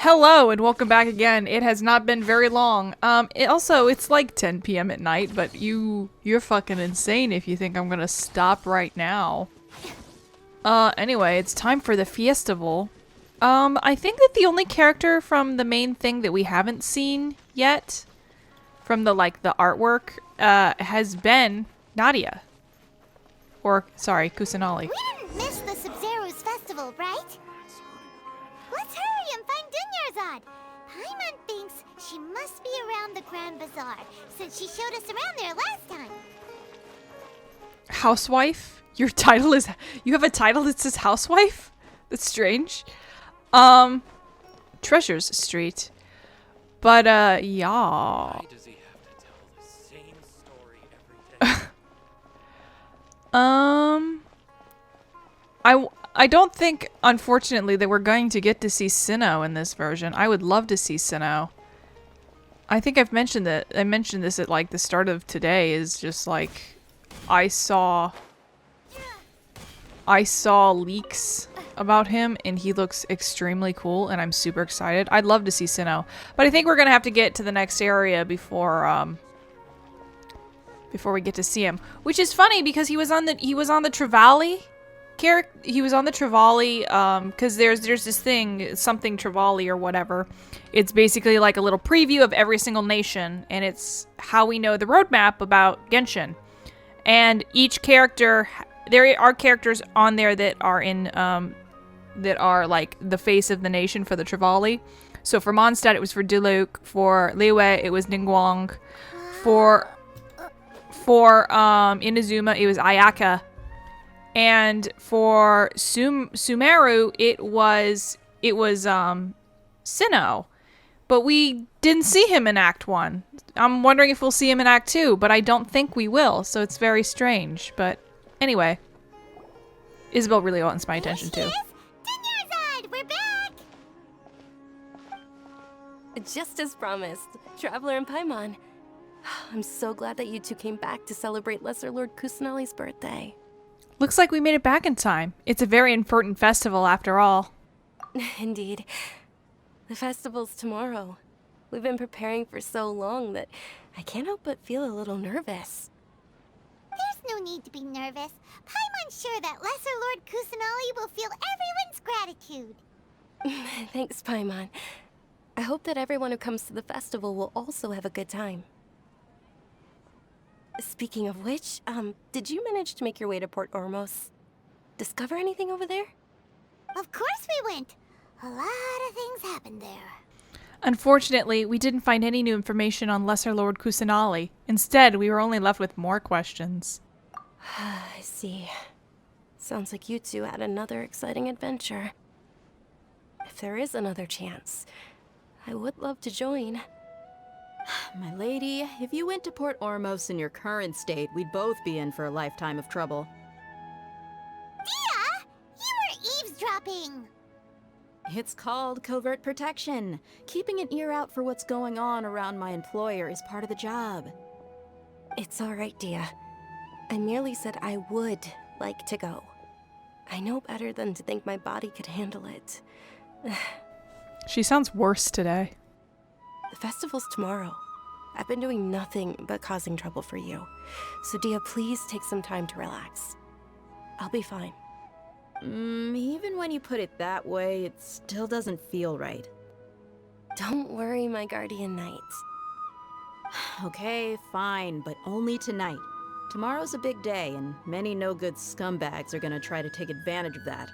Hello and welcome back again. It has not been very long. It's like 10 p.m. at night, but you're fucking insane if you think I'm gonna stop right now. Anyway, it's time for the festival. I think that the only character from the main thing that we haven't seen yet, from the artwork, has been Nadia. Or, sorry, Kusanali. We didn't miss the Sabzeruz festival, right? Let's hurry and find Dunyarzad. Paimon thinks she must be around the Grand Bazaar, since she showed us around there last time. Housewife? Your title is... You have a title that says housewife? That's strange. Treasures Street. But, yeah. Why does he have to tell the same story every day? I don't think, unfortunately, that we're going to get to see Sinnoh in this version. I would love to see Sinnoh. I think I've mentioned that. I mentioned this at like the start of today. Is just like I saw leaks about him, and he looks extremely cool, and I'm super excited. I'd love to see Sinnoh, but I think we're gonna have to get to the next area before we get to see him. Which is funny because he was on the Trevally character. He was on the Trevally because there's this thing, something Trevally or whatever. It's basically like a little preview of every single nation, and it's how we know the roadmap about Genshin. And each character, there are characters on there that are in that are like the face of the nation for the Trevally. So for Mondstadt it was for Diluc, for Liyue it was Ningguang, for Inazuma it was Ayaka, and for Sumeru it was Sinnoh. But we didn't see him in Act 1. I'm wondering if we'll see him in Act 2, but I don't think we will, so it's very strange. But anyway, Isabelle really wants my attention too. Dunyarzad, we're back! Just as promised, Traveler and Paimon. I'm so glad that you two came back to celebrate Lesser Lord Kusanali's birthday. Looks like we made it back in time. It's a very important festival after all. Indeed. The festival's tomorrow. We've been preparing for so long that I can't help but feel a little nervous. There's no need to be nervous. Paimon's sure that Lesser Lord Kusanali will feel everyone's gratitude. Thanks, Paimon. I hope that everyone who comes to the festival will also have a good time. Speaking of which, did you manage to make your way to Port Ormos? Discover anything over there? Of course we went. A lot of things happened there. Unfortunately, we didn't find any new information on Lesser Lord Kusanali. Instead, we were only left with more questions. I see. Sounds like you two had another exciting adventure. If there is another chance, I would love to join. My lady, if you went to Port Ormos in your current state, we'd both be in for a lifetime of trouble. Dia! You were eavesdropping! It's called covert protection. Keeping an ear out for what's going on around my employer is part of the job. It's all right, Dia. I merely said I would like to go. I know better than to think my body could handle it. She sounds worse today. The festival's tomorrow. I've been doing nothing but causing trouble for you. So Dia, please take some time to relax. I'll be fine. Even when you put it that way, it still doesn't feel right. Don't worry, my guardian knight. Okay, fine, but only tonight. Tomorrow's a big day, and many no-good scumbags are gonna try to take advantage of that.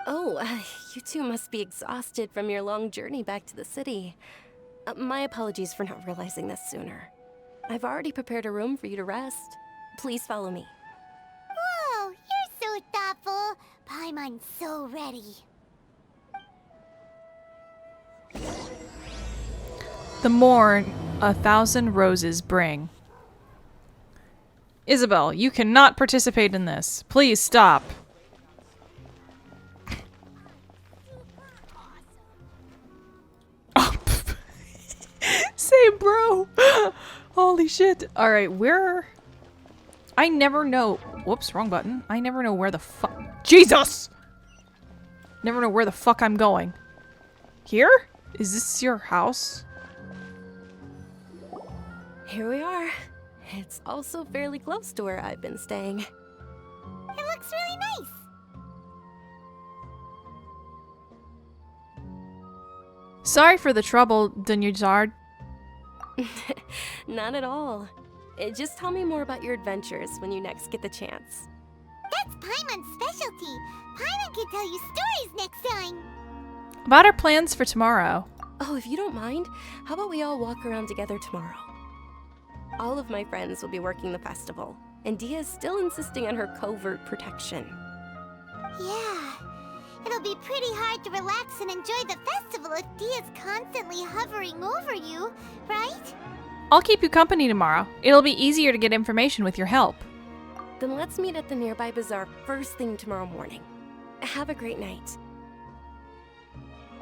Oh, you two must be exhausted from your long journey back to the city. My apologies for not realizing this sooner. I've already prepared a room for you to rest. Please follow me. Whoa, you're so thoughtful. Paimon's so ready. The Morn, 1,000 roses bring. Isabelle, you cannot participate in this. Please stop. Same, bro. Holy shit. All right, I never know. Whoops, wrong button. I never know where the fuck. Jesus! Never know where the fuck I'm going. Here? Is this your house? Here we are. It's also fairly close to where I've been staying. It looks really nice. Sorry for the trouble, Dunyarzad. Not at all. Just tell me more about your adventures when you next get the chance. That's Paimon's specialty. Paimon can tell you stories next time. About our plans for tomorrow. Oh, if you don't mind, how about we all walk around together tomorrow? All of my friends will be working the festival, and Dia's still insisting on her covert protection. Yeah. It'll be pretty hard to relax and enjoy the festival if Dia's constantly hovering over you, right? I'll keep you company tomorrow. It'll be easier to get information with your help. Then let's meet at the nearby bazaar first thing tomorrow morning. Have a great night.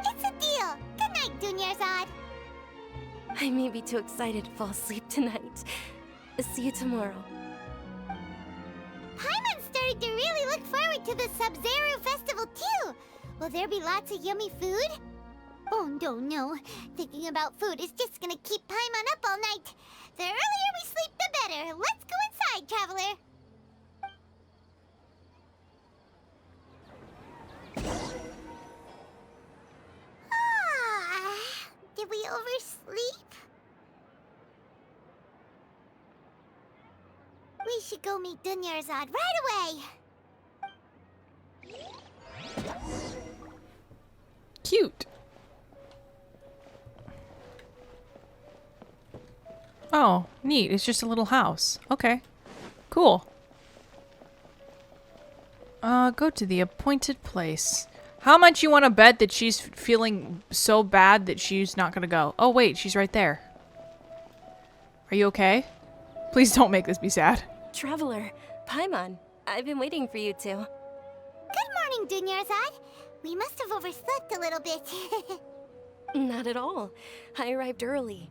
It's a deal. Good night, Dunyarzad. I may be too excited to fall asleep tonight. See you tomorrow. Paimon's starting to really look forward to the Sabzeruz festival too. Will there be lots of yummy food? Oh no. Thinking about food is just gonna keep Paimon up all night. The earlier we sleep, the better. Let's go inside, traveler. Did we oversleep? We should go meet Dunyarzad right away. Cute. Oh, neat. It's just a little house. Okay. Cool. Go to the appointed place. How much you want to bet that she's feeling so bad that she's not gonna go? Oh, wait, she's right there. Are you okay? Please don't make this be sad. Traveler, Paimon, I've been waiting for you two. Good morning, Dunyarzad. We must have overslept a little bit. Not at all. I arrived early.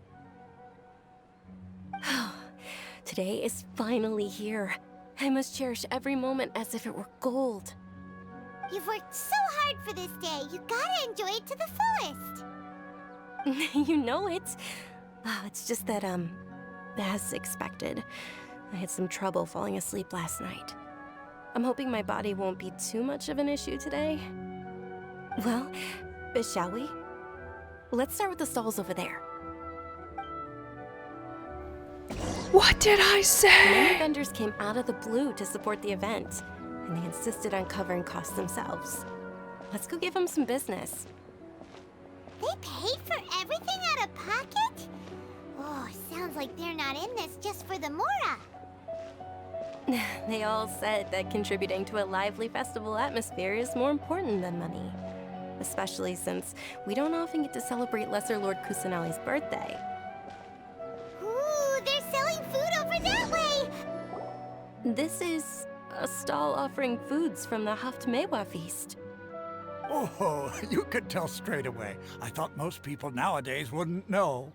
Today is finally here. I must cherish every moment as if it were gold. You've worked so hard for this day. You gotta enjoy it to the fullest. You know it. Oh, it's just that, as expected, I had some trouble falling asleep last night. I'm hoping my body won't be too much of an issue today. Well, shall we? Let's start with the stalls over there. What did I Many say? vendors came out of the blue to support the event, and they insisted on covering costs themselves. Let's go give them some business. They paid for everything out of pocket? Oh, sounds like they're not in this just for the Mora. They all said that contributing to a lively festival atmosphere is more important than money. Especially since we don't often get to celebrate Lesser Lord Kusanali's birthday. Ooh, they're selling food over that way. This is a stall offering foods from the Haftmewa feast. Oh, you could tell straight away. I thought most people nowadays wouldn't know.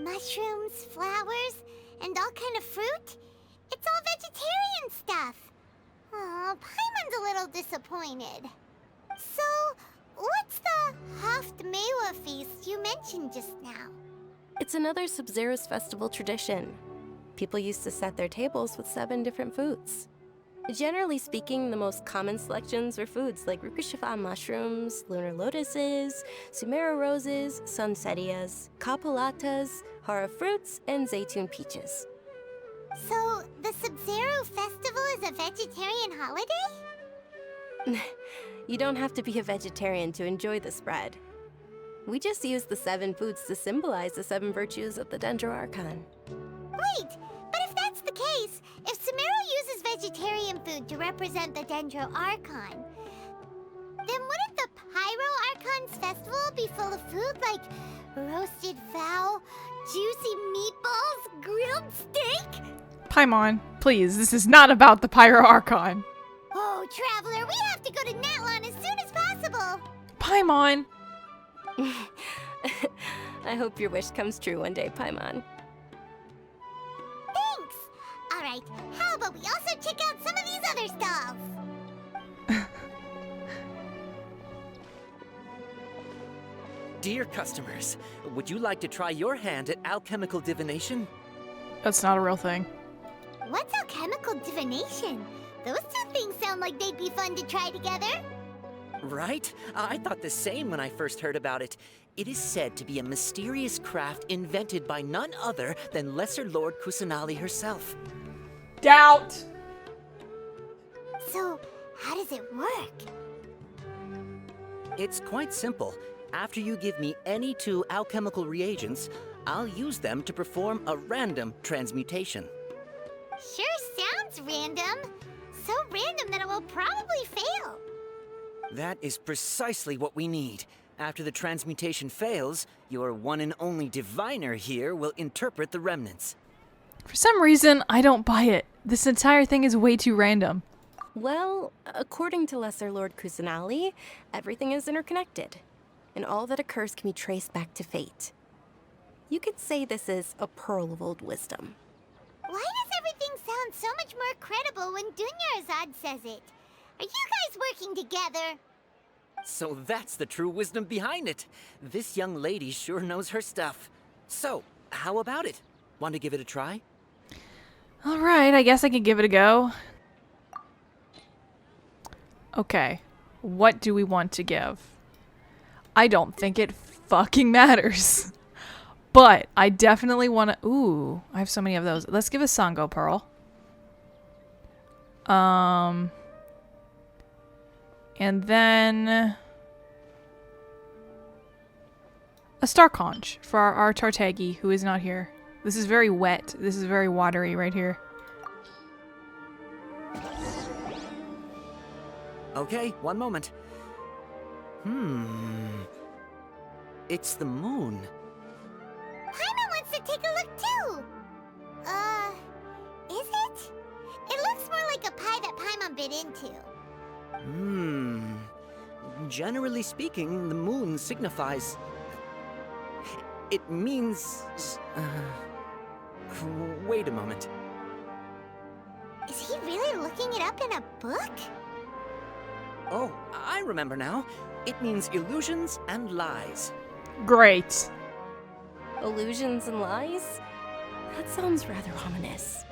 Mushrooms, flowers, and all kind of fruit? It's all vegetarian stuff. Oh, Paimon's a little disappointed. So, what's the Haftmewa feast you mentioned just now? It's another Sabzeruz festival tradition. People used to set their tables with 7 different foods. Generally speaking, the most common selections were foods like Rukashifa mushrooms, lunar lotuses, Sumera roses, sunsetias, kapalatas, hara fruits, and zaytun peaches. So, the Sabzeruz festival is a vegetarian holiday? You don't have to be a vegetarian to enjoy the spread. We just use the 7 foods to symbolize the 7 virtues of the Dendro Archon. Wait, but if that's the case, if Sumero uses vegetarian food to represent the Dendro Archon, then wouldn't the Pyro Archon's festival be full of food like roasted fowl, juicy meatballs, grilled steak? Paimon, please, this is not about the Pyro Archon. Oh, Traveler, we have to go to Natlan as soon as possible. Paimon! I hope your wish comes true one day, Paimon. Thanks. All right, how about we also check out some of these other stalls? dear customers, would you like to try your hand at alchemical divination? That's not a real thing. What's alchemical divination? Those two things sound like they'd be fun to try together. Right? I thought the same when I first heard about it. It is said to be a mysterious craft invented by none other than Lesser Lord Kusanali herself. Doubt! So, how does it work? It's quite simple. After you give me any 2 alchemical reagents, I'll use them to perform a random transmutation. Sure sounds random. So random that it will probably fail. That is precisely what we need. After the transmutation fails, your one and only diviner here will interpret the remnants. For some reason, I don't buy it. This entire thing is way too random. Well, according to Lesser Lord Kusanali, everything is interconnected, and all that occurs can be traced back to fate. You could say this is a pearl of old wisdom. Why does everything sound so much more credible when Dunyarzad says it? Are you guys working together? So that's the true wisdom behind it. This young lady sure knows her stuff. So, how about it? Want to give it a try? Alright, I guess I can give it a go. Okay, what do we want to give? I don't think it fucking matters. But I definitely want to... Ooh, I have so many of those. Let's give a Sango Pearl. And then... a Star Conch for our Tartagi, who is not here. This is very wet. This is very watery right here. Okay, one moment. It's the moon. Paimon wants to take a look too. Is it? It looks more like a pie that Paimon bit into. Generally speaking, the moon signifies... It means... Wait a moment. Is he really looking it up in a book? Oh, I remember now. It means illusions and lies. Great. Illusions and lies? That sounds rather ominous.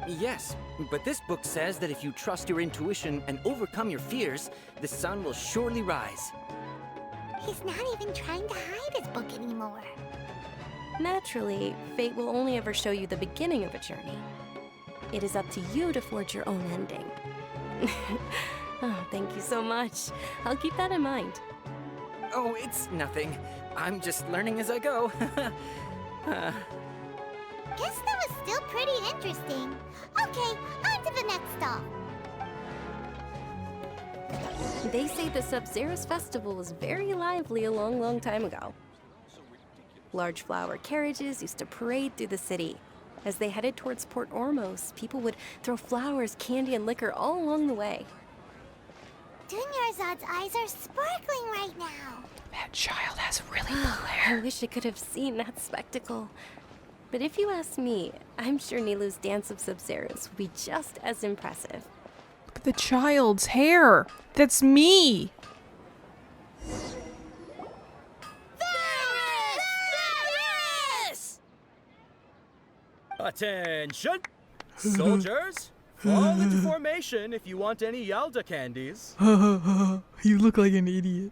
Yes, but this book says that if you trust your intuition and overcome your fears, the sun will surely rise. He's not even trying to hide his book anymore. Naturally, fate will only ever show you the beginning of a journey. It is up to you to forge your own ending. Oh, thank you so much. I'll keep that in mind. Oh, it's nothing. I'm just learning as I go. Guess that was still pretty interesting. Okay, on to the next stop. They say the Sabzeruz festival was very lively a long time ago. Large flower carriages used to parade through the city. As they headed towards Port Ormos, people would throw flowers, candy, and liquor all along the way. Dunyarzad's eyes are sparkling right now. That child has really blue hair. I wish I could have seen that spectacle. But if you ask me, I'm sure Nilou's dance of Sabzeruz would be just as impressive. Look at the child's hair. That's me. Faris! Attention! Soldiers, fall into formation if you want any Yalda candies. You look like an idiot.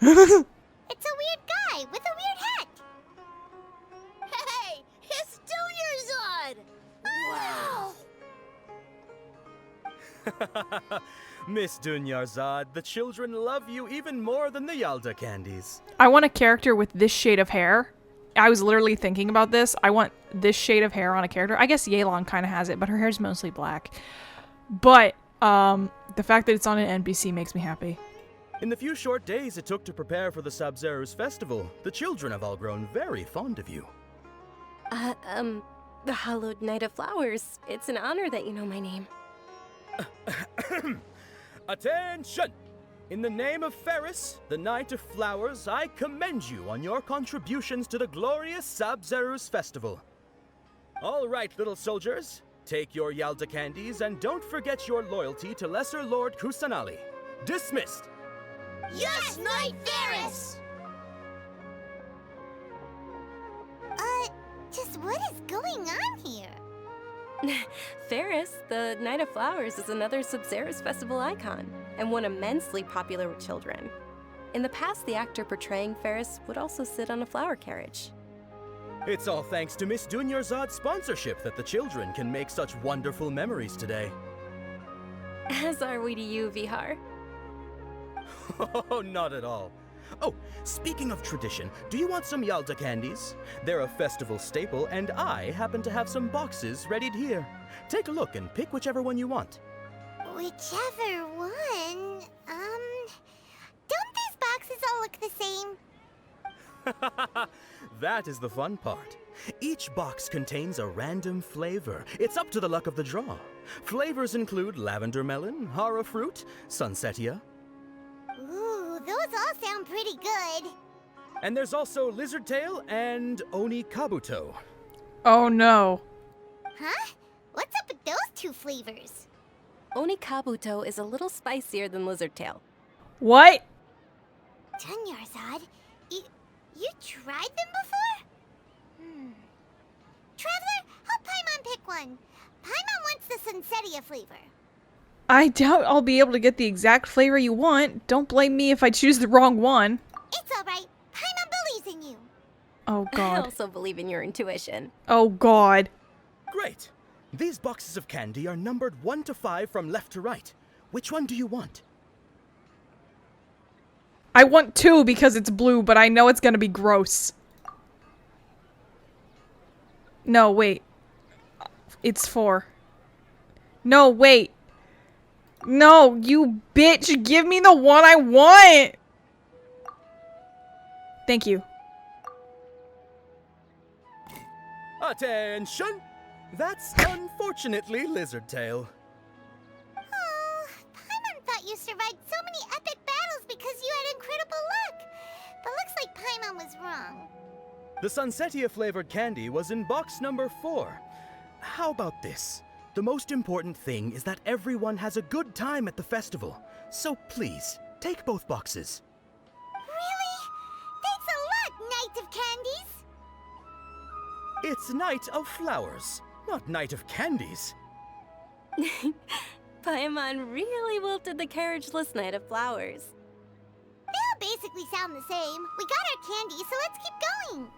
It's a weird guy with a weird hat. Hey, it's Dunyarzad! Wow! Miss Dunyarzad, the children love you even more than the Yalda candies. I want a character with this shade of hair. I was literally thinking about this. I want this shade of hair on a character. I guess Yelan kind of has it, but her hair's mostly black. But the fact that it's on an NPC makes me happy. In the few short days it took to prepare for the Sabzeruz festival, the children have all grown very fond of you. The Hallowed Night of Flowers. It's an honor that you know my name. Attention! In the name of Faris, the Knight of Flowers, I commend you on your contributions to the glorious Sabzeruz festival. All right, little soldiers, take your Yalda candies and don't forget your loyalty to Lesser Lord Kusanali. Dismissed! Yes, Knight Faris! Just what is going on here? Faris, the Night of Flowers, is another Sabzeruz festival icon, and one immensely popular with children. In the past, the actor portraying Faris would also sit on a flower carriage. It's all thanks to Miss Dunyarzad's sponsorship that the children can make such wonderful memories today. As are we to you, Vihar. Oh, not at all. Oh, speaking of tradition, do you want some Yalta candies? They're a festival staple, and I happen to have some boxes readied here. Take a look and pick whichever one you want. Whichever one, don't these boxes all look the same? That is the fun part. Each box contains a random flavor. It's up to the luck of the draw. Flavors include lavender melon, hara fruit, sunsetia. Ooh, those all sound pretty good. And there's also lizard tail and oni kabuto. Oh no. Huh? What's up with those two flavors? Oni Kabuto is a little spicier than Lizard Tail. What? Dunyarzad, you tried them before? Traveler, help Paimon pick one. Paimon wants the sunsetia flavor. I doubt I'll be able to get the exact flavor you want. Don't blame me if I choose the wrong one. It's alright. Paimon believes in you. Oh I god. also believe in your intuition. Oh god. Great. These boxes of candy are numbered 1 to 5 from left to right. Which one do you want? I want 2 because it's blue, but I know it's gonna be gross. No, wait. It's 4. No, wait. No, you bitch! Give me the one I want! Thank you. Attention! That's unfortunately lizard tail. Oh, Paimon thought you survived so many epic battles because you had incredible luck. But looks like Paimon was wrong. The sunsetia flavored candy was in box number 4. How about this? The most important thing is that everyone has a good time at the festival. So please, take both boxes. Really? Thanks a lot, Knight of Candies. It's Night of Flowers, not Night of Candies. Paimon really wilted the carriageless Night of Flowers. They all basically sound the same. We got our candy, so let's keep going.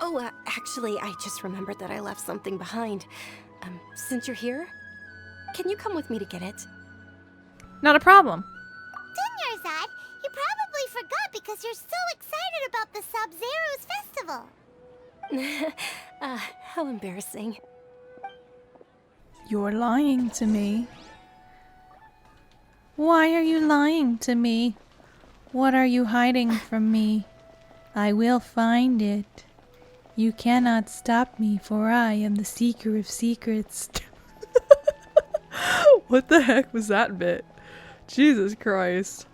Oh, actually, I just remembered that I left something behind. Since you're here, can you come with me to get it? Not a problem. Dunyarzad, you probably forgot because you're so excited about the Sabzeruz festival. How embarrassing. You're lying to me. Why are you lying to me? What are you hiding from me? I will find it. You cannot stop me, for I am the seeker of secrets. What the heck was that bit? Jesus Christ.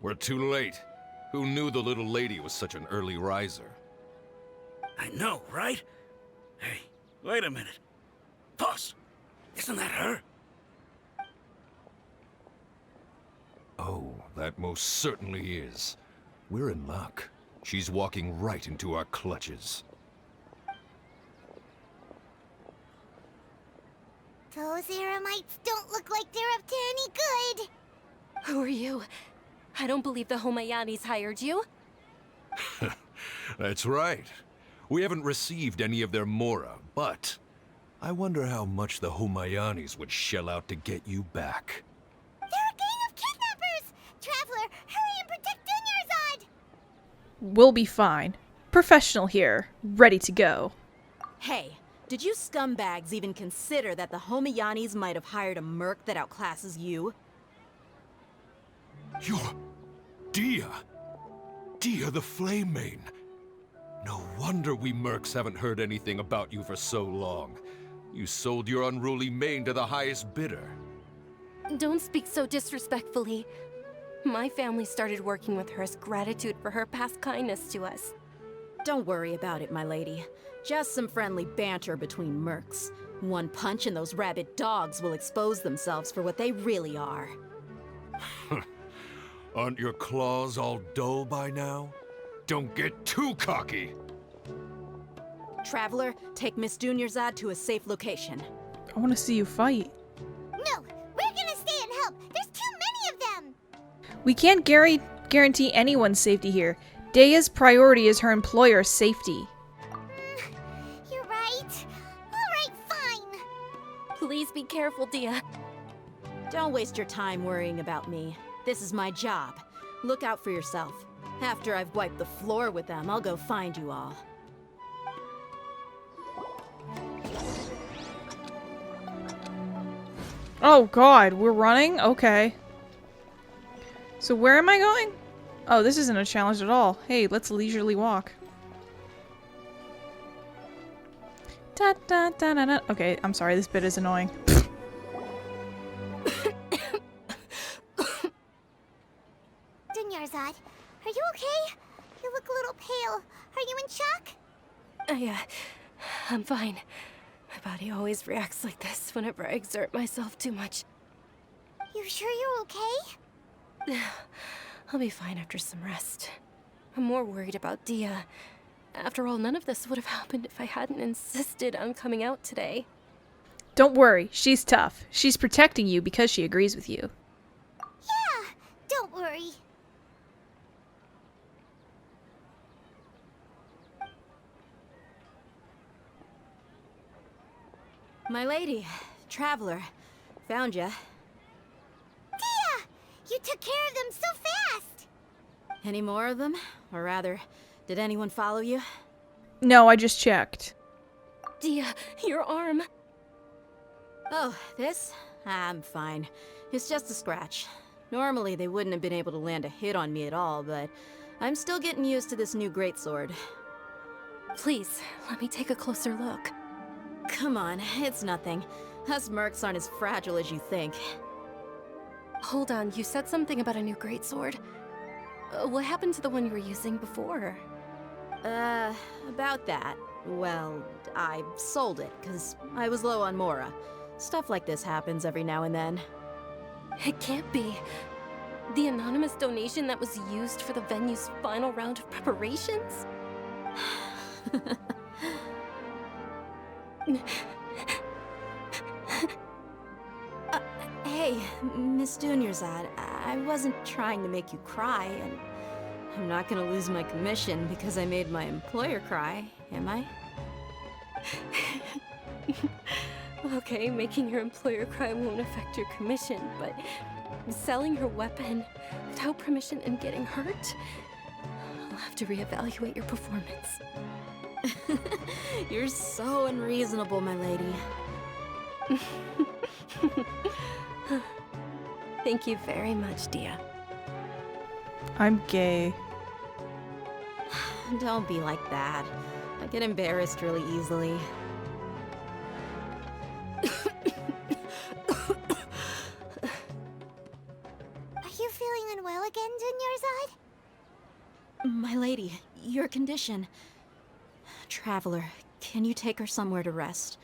We're too late. Who knew the little lady was such an early riser? I know, right? Hey, wait a minute. Boss, isn't that her? Oh, that most certainly is. We're in luck. She's walking right into our clutches. Those Eremites don't look like they're up to any good. Who are you? I don't believe the Homayanis hired you. That's right. We haven't received any of their mora, but I wonder how much the Homayanis would shell out to get you back. They're a gang of kidnappers! Traveler, hurry and protect Dunyarzad! We'll be fine. Professional here. Ready to go. Hey, did you scumbags even consider that the Homayanis might have hired a merc that outclasses you? You're... Dia! Dia the Flame Mane! No wonder we mercs haven't heard anything about you for so long. You sold your unruly mane to the highest bidder. Don't speak so disrespectfully. My family started working with her as gratitude for her past kindness to us. Don't worry about it, my lady. Just some friendly banter between mercs. One punch and those rabid dogs will expose themselves for what they really are. Aren't your claws all dull by now? Don't get too cocky! Traveler, take Miss Dunyarzad to a safe location. I want to see you fight. No, we're gonna stay and help. There's too many of them. We can't guarantee anyone's safety here. Dea's priority is her employer's safety. You're right. All right, fine. Please be careful, Dia. Don't waste your time worrying about me. This is my job. Look out for yourself. After I've wiped the floor with them, I'll go find you all. Oh god, we're running? Okay. So where am I going? Oh, this isn't a challenge at all. Hey, let's leisurely walk. Da, da, da, da, da. Okay, I'm sorry, this bit is annoying. Dunyarzad, are you okay? You look a little pale. Are you in shock? I'm fine. My body always reacts like this whenever I exert myself too much. You sure you're okay? I'll be fine after some rest. I'm more worried about Dia. After all, none of this would have happened if I hadn't insisted on coming out today. Don't worry, she's tough. She's protecting you because she agrees with you. Yeah, don't worry. My lady, Traveler, found ya. Dia! You took care of them so fast! Any more of them? Or rather, did anyone follow you? No, I just checked. Dia, your arm. Oh, this? I'm fine. It's just a scratch. Normally, they wouldn't have been able to land a hit on me at all, but I'm still getting used to this new greatsword. Please, let me take a closer look. Come on, it's nothing. Us mercs aren't as fragile as you think. Hold on, you said something about a new greatsword. What happened to the one you were using before? About that. Well, I sold it, because I was low on Mora. Stuff like this happens every now and then. It can't be. The anonymous donation that was used for the venue's final round of preparations? Hey, Miss Dunyarzad, I wasn't trying to make you cry, and I'm not gonna lose my commission because I made my employer cry, am I? Okay, making your employer cry won't affect your commission, but selling your weapon without permission and getting hurt? I'll have to reevaluate your performance. You're so unreasonable, my lady. Thank you very much, Dia. I'm gay. Don't be like that. I get embarrassed really easily. Are you feeling unwell again, Dunyarzad? My lady, your condition. Traveler, can you take her somewhere to rest?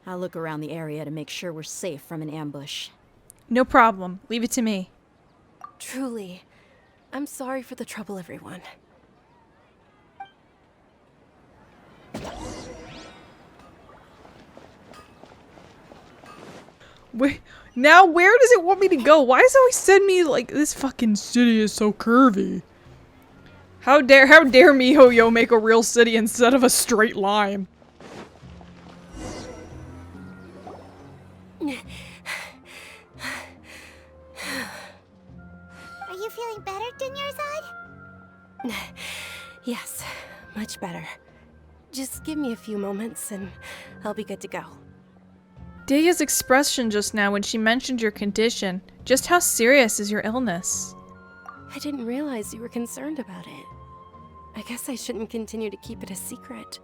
I'll look around the area to make sure we're safe from an ambush. No problem. Leave it to me. Truly. I'm sorry for the trouble, everyone. Where does it want me to go? Why does it always send me like this fucking city is so curvy? How dare MiHoYo make a real city instead of a straight line? Are you feeling better, Dunyarzad? Yes, much better. Just give me a few moments and I'll be good to go. Dea's expression just now when she mentioned your condition. Just how serious is your illness? I didn't realize you were concerned about it. I guess I shouldn't continue to keep it a secret.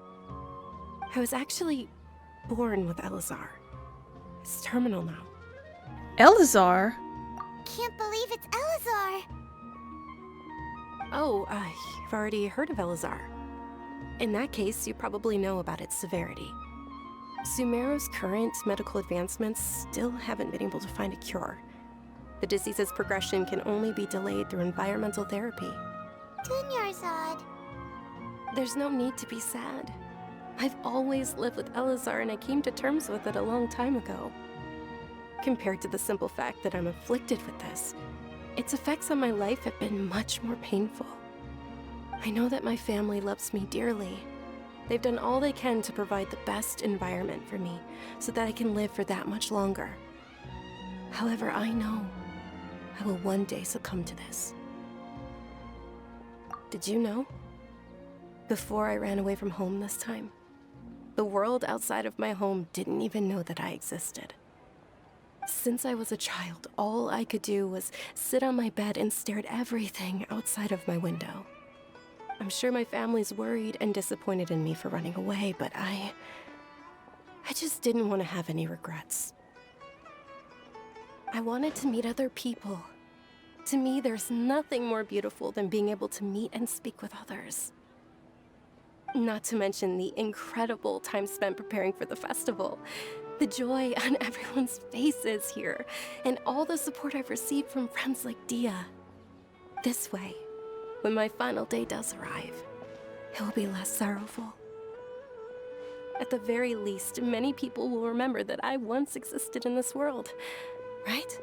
I was actually born with Elazar. It's terminal now. Elazar? Can't believe it's Elazar. Oh, you've already heard of Elazar. In that case, you probably know about its severity. Sumeru's current medical advancements still haven't been able to find a cure. The disease's progression can only be delayed through environmental therapy. Dunyarzad. There's no need to be sad. I've always lived with Elazar, and I came to terms with it a long time ago. Compared to the simple fact that I'm afflicted with this, its effects on my life have been much more painful. I know that my family loves me dearly. They've done all they can to provide the best environment for me so that I can live for that much longer. However, I know I will one day succumb to this. Did you know? Before I ran away from home this time, the world outside of my home didn't even know that I existed. Since I was a child, all I could do was sit on my bed and stare at everything outside of my window. I'm sure my family's worried and disappointed in me for running away, but I just didn't want to have any regrets. I wanted to meet other people. To me, there's nothing more beautiful than being able to meet and speak with others. Not to mention the incredible time spent preparing for the festival. The joy on everyone's faces here, and all the support I've received from friends like Dia. This way, when my final day does arrive, it will be less sorrowful. At the very least, many people will remember that I once existed in this world, right?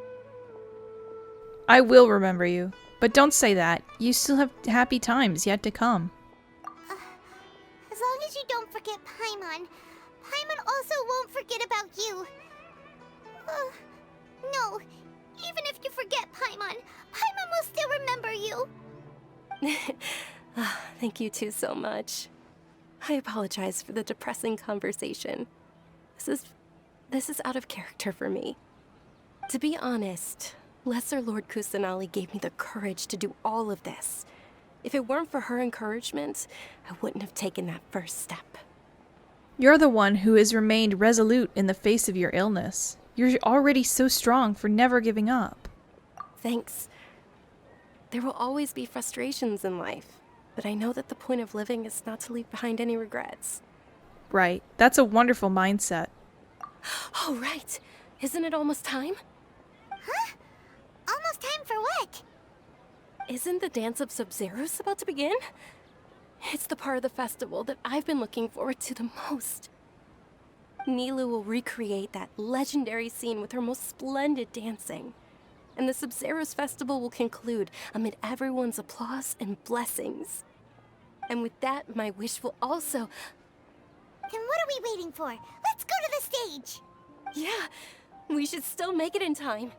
I will remember you. But don't say that. You still have happy times yet to come. As long as you don't forget Paimon, Paimon also won't forget about you. No, even if you forget Paimon, Paimon will still remember you. Thank you two so much. I apologize for the depressing conversation. This is out of character for me. To be honest, Lesser Lord Kusanali gave me the courage to do all of this. If it weren't for her encouragement, I wouldn't have taken that first step. You're the one who has remained resolute in the face of your illness. You're already so strong for never giving up. Thanks. There will always be frustrations in life, but I know that the point of living is not to leave behind any regrets. Right. That's a wonderful mindset. Oh, right. Isn't it almost time? Huh? Almost time for what? Isn't the dance of Sabzeruz about to begin? It's the part of the festival that I've been looking forward to the most. Nilou will recreate that legendary scene with her most splendid dancing. And the Sabzeruz festival will conclude amid everyone's applause and blessings. And with that, my wish will also... Then what are we waiting for? Let's go to the stage! Yeah, we should still make it in time.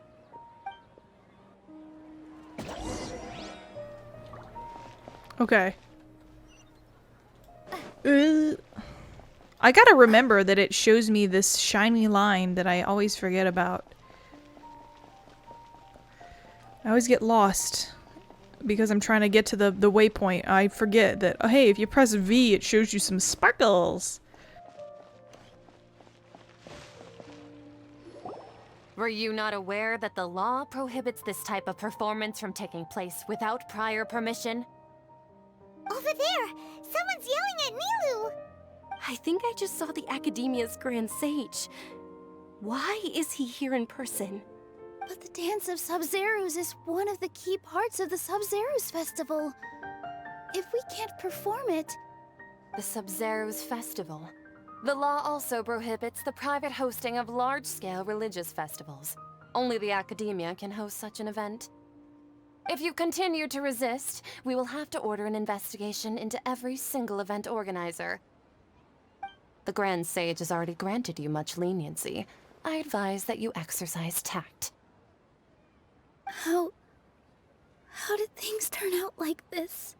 Okay. I gotta remember that it shows me this shiny line that I always forget about. I always get lost because I'm trying to get to the waypoint. I forget that, oh, hey, if you press V, it shows you some sparkles. Were you not aware that the law prohibits this type of performance from taking place without prior permission? Over there! Someone's yelling at Nilou! I think I just saw the Academia's Grand Sage. Why is he here in person? But the dance of Sabzeruz is one of the key parts of the Sabzeruz festival. If we can't perform it... The Sabzeruz festival. The law also prohibits the private hosting of large-scale religious festivals. Only the Academia can host such an event. If you continue to resist, we will have to order an investigation into every single event organizer. The Grand Sage has already granted you much leniency. I advise that you exercise tact. How did things turn out like this?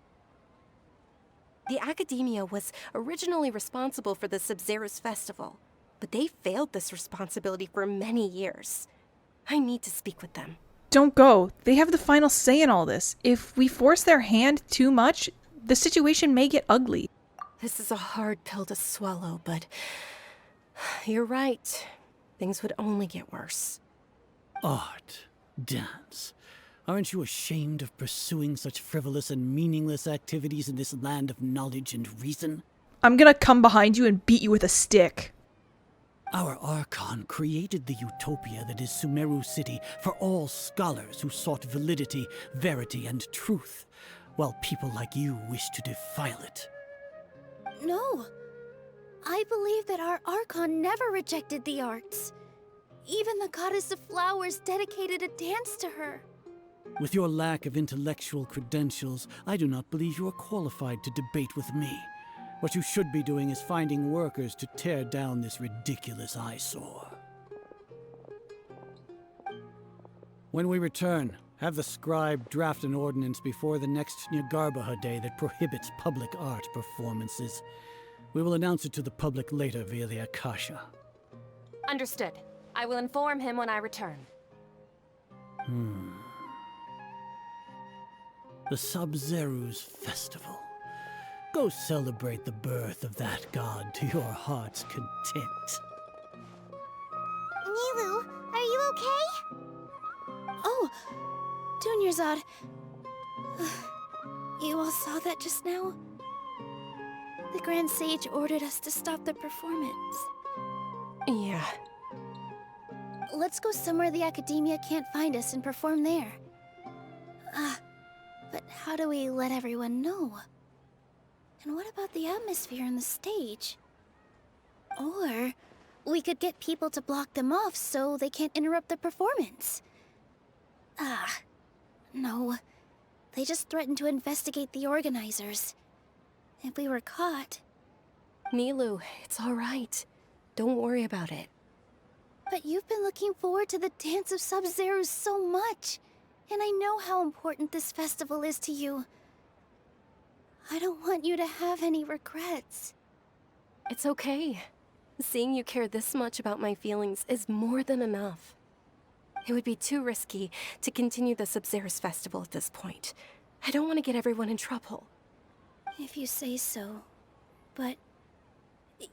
The Academia was originally responsible for the Sabzeruz festival, but they failed this responsibility for many years. I need to speak with them. Don't go. They have the final say in all this. If we force their hand too much, the situation may get ugly. This is a hard pill to swallow, but you're right. Things would only get worse. Art, dance. Aren't you ashamed of pursuing such frivolous and meaningless activities in this land of knowledge and reason? I'm gonna come behind you and beat you with a stick. Our Archon created the utopia that is Sumeru City for all scholars who sought validity, verity, and truth, while people like you wish to defile it. No. I believe that our Archon never rejected the arts. Even the goddess of flowers dedicated a dance to her. With your lack of intellectual credentials, I do not believe you are qualified to debate with me. What you should be doing is finding workers to tear down this ridiculous eyesore. When we return, have the scribe draft an ordinance before the next Nyargarbaha Day that prohibits public art performances. We will announce it to the public later via the Akasha. Understood. I will inform him when I return. The Sabzeruz Festival. Go celebrate the birth of that god to your heart's content. Nilou, are you okay? Oh, Dunyarzad. You all saw that just now? The Grand Sage ordered us to stop the performance. Yeah. Let's go somewhere the Academia can't find us and perform there. But how do we let everyone know? And what about the atmosphere on the stage? Or we could get people to block them off so they can't interrupt the performance. No. They just threatened to investigate the organizers. If we were caught... Nilou, it's all right. Don't worry about it. But you've been looking forward to the Dance of Sabzeruz so much. And I know how important this festival is to you. I don't want you to have any regrets. It's okay. Seeing you care this much about my feelings is more than enough. It would be too risky to continue the Sabzeruz festival at this point. I don't want to get everyone in trouble. If you say so. But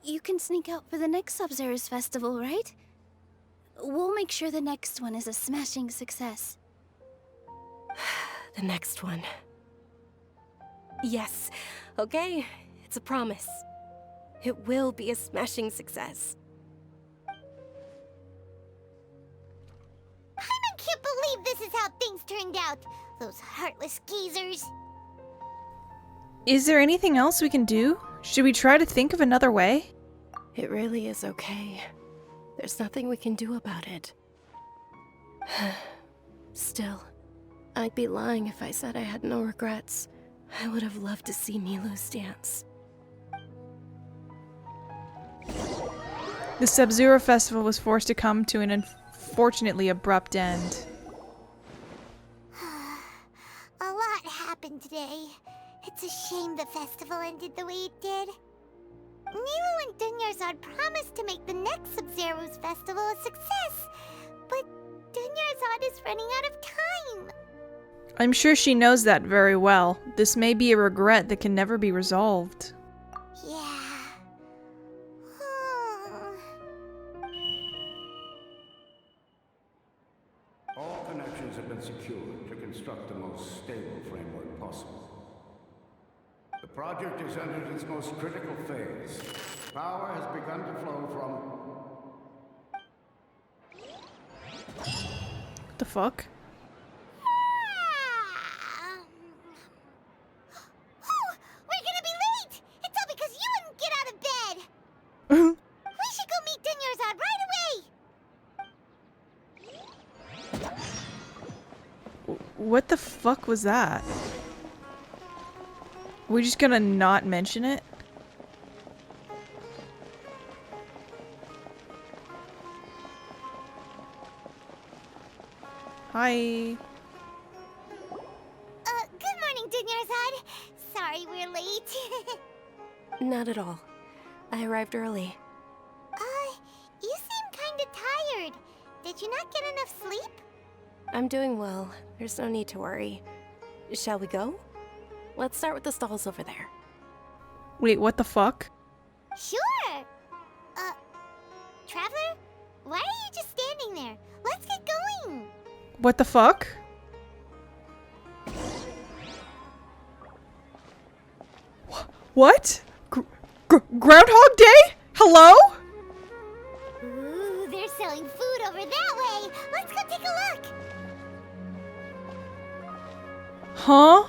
you can sneak out for the next Sabzeruz festival, right? We'll make sure the next one is a smashing success. The next one. Yes. Okay. It's a promise. It will be a smashing success. I can't believe this is how things turned out. Those heartless geezers. Is there anything else we can do? Should we try to think of another way? It really is okay. There's nothing we can do about it. Still, I'd be lying if I said I had no regrets. I would have loved to see Nilou's dance. The Sabzeruz festival was forced to come to an unfortunately abrupt end. A lot happened today. It's a shame the festival ended the way it did. Nilou and Dunyarzad promised to make the next Sabzeruz festival a success, but Dunyarzad is running out of time. I'm sure she knows that very well. This may be a regret that can never be resolved. Yeah. All connections have been secured to construct the most stable framework possible. The project is entered its most critical phase. Power has begun to flow from... What the fuck? Oh, we're gonna be late! It's all because you wouldn't get out of bed! We should go meet Dunyarzad right away! What the fuck was that? We're just gonna not mention it? Hi. Good morning, Dunyarzad. Sorry we're late. Not at all. I arrived early. You seem kinda tired. Did you not get enough sleep? I'm doing well. There's no need to worry. Shall we go? Let's start with the stalls over there. Wait, what the fuck? Sure! Traveler? Why are you just standing there? Let's get going! What the fuck? What? Groundhog Day? Hello? a look! Huh?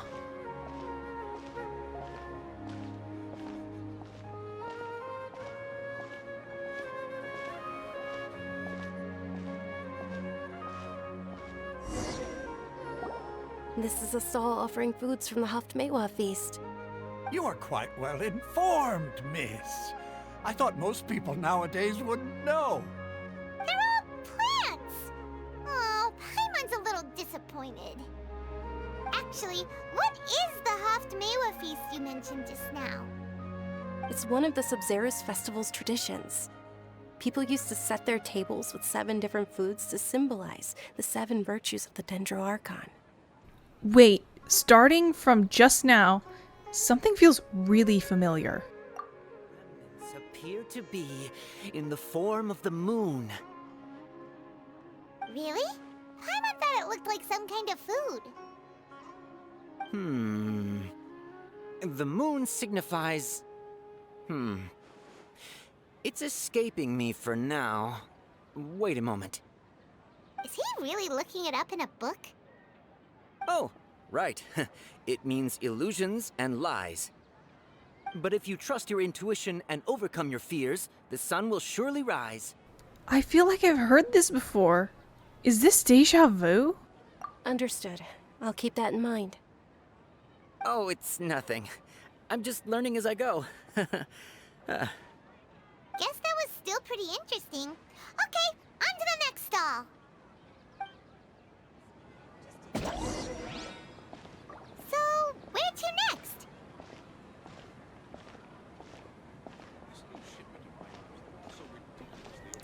This is a stall offering foods from the Haftmewa feast. You're quite well informed, miss. I thought most people nowadays wouldn't know. They're all plants! Oh, Paimon's a little disappointed. Actually, what is the Haftmewa feast you mentioned just now? It's one of the Sabzeruz festival's traditions. People used to set their tables with 7 different foods to symbolize the 7 virtues of the Dendroarchon. Wait, starting from just now, something feels really familiar. Remnants appear to be in the form of the moon. Really? Paimon thought it looked like some kind of food. The moon signifies... It's escaping me for now. Wait a moment. Is he really looking it up in a book? Oh, right. It means illusions and lies. But if you trust your intuition and overcome your fears, the sun will surely rise. I feel like I've heard this before. Is this deja vu? Understood. I'll keep that in mind. Oh, it's nothing. I'm just learning as I go. Guess that was still pretty interesting. Okay, on to the next stall. So, where to next?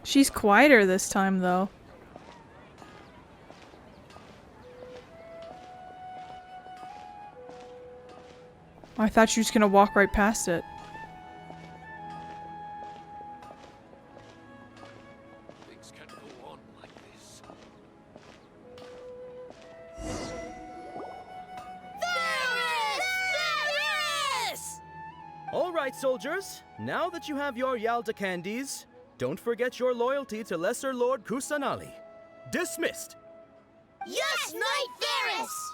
She's quieter this time, though. I thought she was gonna walk right past it. Things can't go on like this. All right, soldiers. Now that you have your Yalda candies, don't forget your loyalty to Lesser Lord Kusanali. Dismissed! Yes, Knight Faris!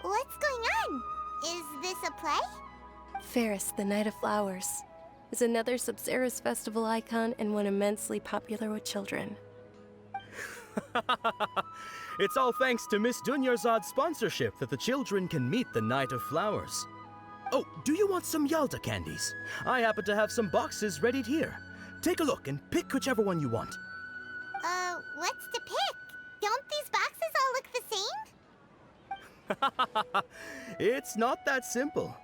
What's going on? Is this a play? Faris, the Knight of Flowers, is another Sabzeruz festival icon and one immensely popular with children. It's all thanks to Miss Dunyarzad's sponsorship that the children can meet the Knight of Flowers. Oh, do you want some Yalda candies? I happen to have some boxes ready here. Take a look and pick whichever one you want. What's to pick? Don't these boxes all look the same? It's not that simple.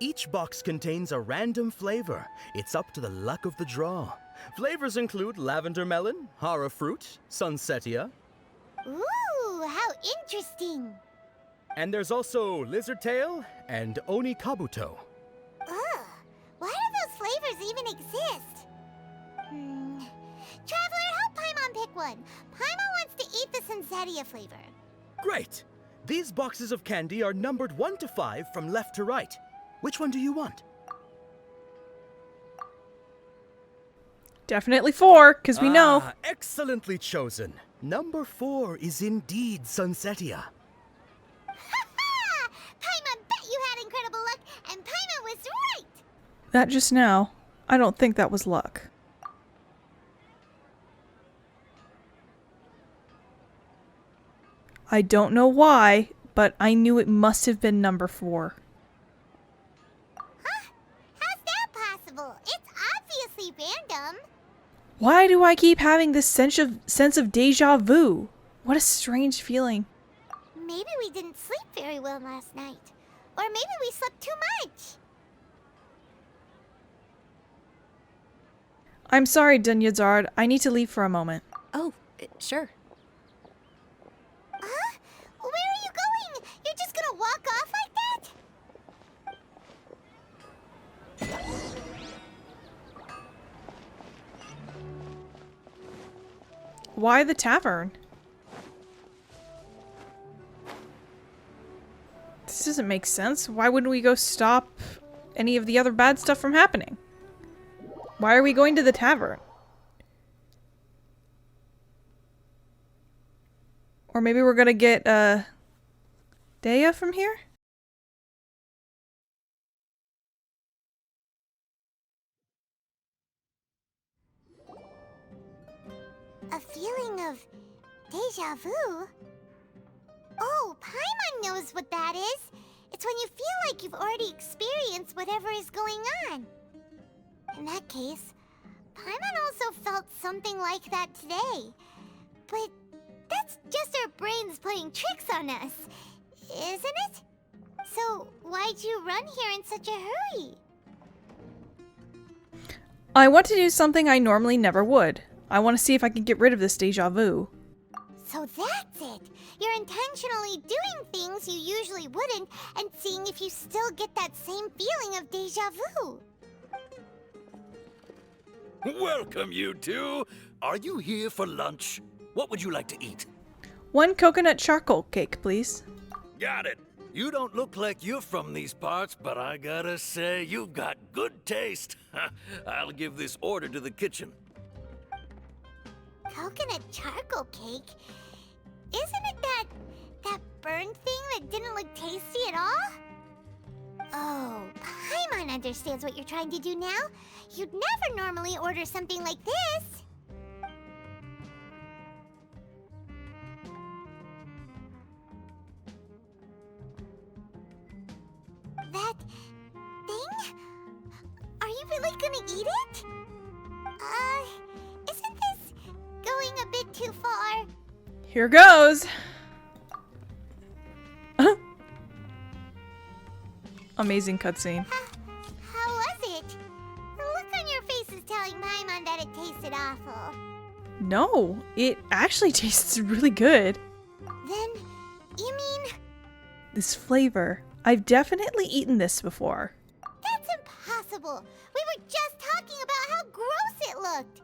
Each box contains a random flavor. It's up to the luck of the draw. Flavors include lavender melon, hara fruit, sunsetia. Ooh, how interesting! And there's also lizard tail and oni kabuto. Ugh, why do those flavors even exist? Traveler, help Paimon pick one. Paimon wants to eat the sunsetia flavor. Great! These boxes of candy are numbered 1 to 5 from left to right. Which one do you want? Definitely 4, because we know. Excellently chosen. Number 4 is indeed sunsetia. Ha! Paimon bet you had incredible luck, and Paimon was right! That just now. I don't think that was luck. I don't know why, but I knew it must have been number 4. Huh? How's that possible? It's obviously random. Why do I keep having this sense of deja vu? What a strange feeling. Maybe we didn't sleep very well last night. Or maybe we slept too much. I'm sorry, Dunyarzad. I need to leave for a moment. Oh, sure. Huh? Where are you going? You're just gonna walk off like that? Why the tavern? This doesn't make sense. Why wouldn't we go stop any of the other bad stuff from happening? Why are we going to the tavern? Or maybe we're gonna get, Dea from here? A feeling of deja vu? Oh, Paimon knows what that is. It's when you feel like you've already experienced whatever is going on. In that case, Paimon also felt something like that today. But that's just our brains playing tricks on us, isn't it? So why'd you run here in such a hurry? I want to do something I normally never would. I want to see if I can get rid of this deja vu. So that's it. You're intentionally doing things you usually wouldn't and seeing if you still get that same feeling of deja vu. Welcome, you two. Are you here for lunch? What would you like to eat? 1 coconut charcoal cake, please. Got it. You don't look like you're from these parts, but I gotta say, you've got good taste. I'll give this order to the kitchen. Coconut charcoal cake? Isn't it that burned thing that didn't look tasty at all? Oh, Paimon understands what you're trying to do now. You'd never normally order something like this. That thing? Are you really gonna eat it? Isn't this going a bit too far? Here goes. Amazing cutscene. How was it? The look on your face is telling Paimon that it tasted awful. No, it actually tastes really good. Then, you mean... This flavor. I've definitely eaten this before. That's impossible! We were just talking about how gross it looked!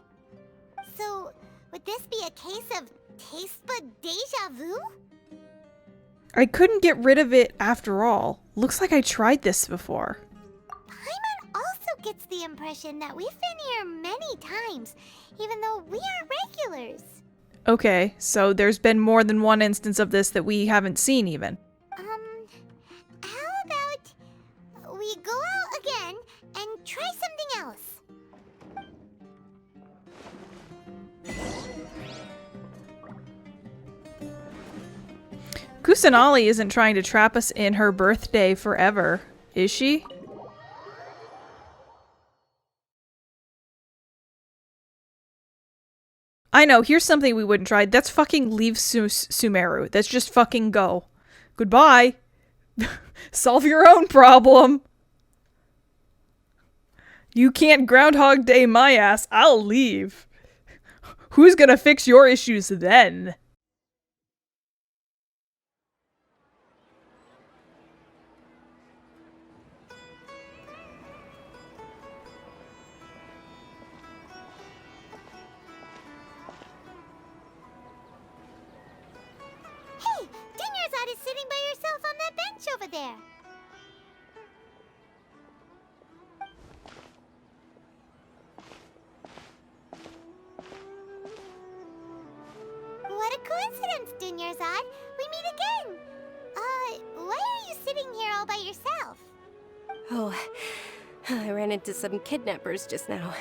So, would this be a case of taste bud deja vu? I couldn't get rid of it after all. Looks like I tried this before. Paimon also gets the impression that we've been here many times, even though we are regulars. Okay, so there's been more than one instance of this that we haven't seen even. How about we go out again and try something else? Kusanali isn't trying to trap us in her birthday forever, is she? I know, here's something we wouldn't try. That's fucking leave Sumeru. That's just fucking go. Goodbye. Solve your own problem. You can't Groundhog Day my ass. I'll leave. Who's gonna fix your issues then? Hey, Dunyarzad is sitting by herself on that bench over there. What a coincidence, Dunyarzad. We meet again. Why are you sitting here all by yourself? Oh, I ran into some kidnappers just now,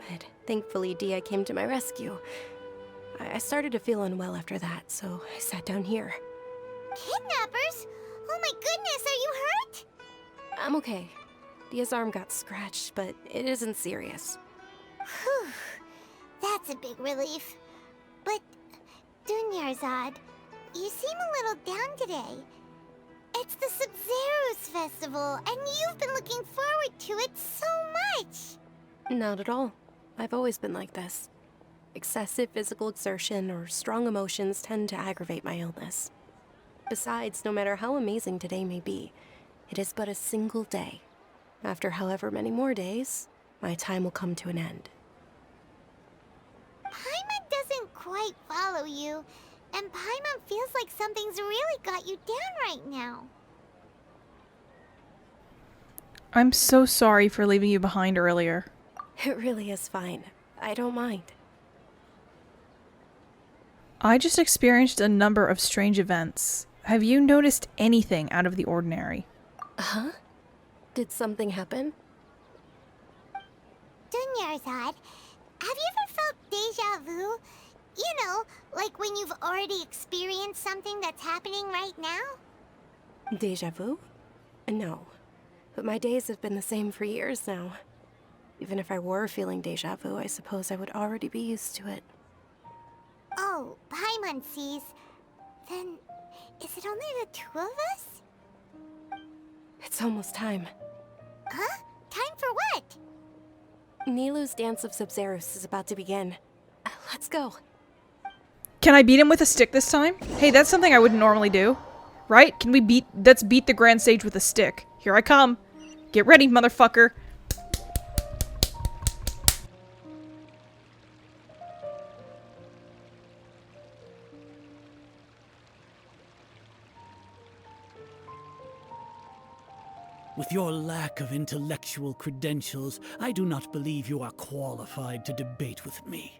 but thankfully Dia came to my rescue. I started to feel unwell after that, so I sat down here. Kidnappers? Oh my goodness, are you hurt? I'm okay. Dia's arm got scratched, but it isn't serious. Whew, that's a big relief. But, Dunyarzad, you seem a little down today. It's the Sabzeruz festival, and you've been looking forward to it so much. Not at all. I've always been like this. Excessive physical exertion or strong emotions tend to aggravate my illness. Besides, no matter how amazing today may be, it is but a single day. After however many more days, my time will come to an end. Paimon doesn't quite follow you, and Paimon feels like something's really got you down right now. I'm so sorry for leaving you behind earlier. It really is fine. I don't mind. I just experienced a number of strange events. Have you noticed anything out of the ordinary? Huh? Did something happen? Dunyarzad, have you ever felt deja vu? You know, like when you've already experienced something that's happening right now? Deja vu? No. But my days have been the same for years now. Even if I were feeling deja vu, I suppose I would already be used to it. Oh, Paimon sees. Then, is it only the two of us? It's almost time. Huh? Time for what? Nilou's dance of Sabzeruz is about to begin. Let's go. Can I beat him with a stick this time? Hey, that's something I wouldn't normally do. Right? Let's beat the Grand Sage with a stick. Here I come. Get ready, motherfucker. With your lack of intellectual credentials, I do not believe you are qualified to debate with me.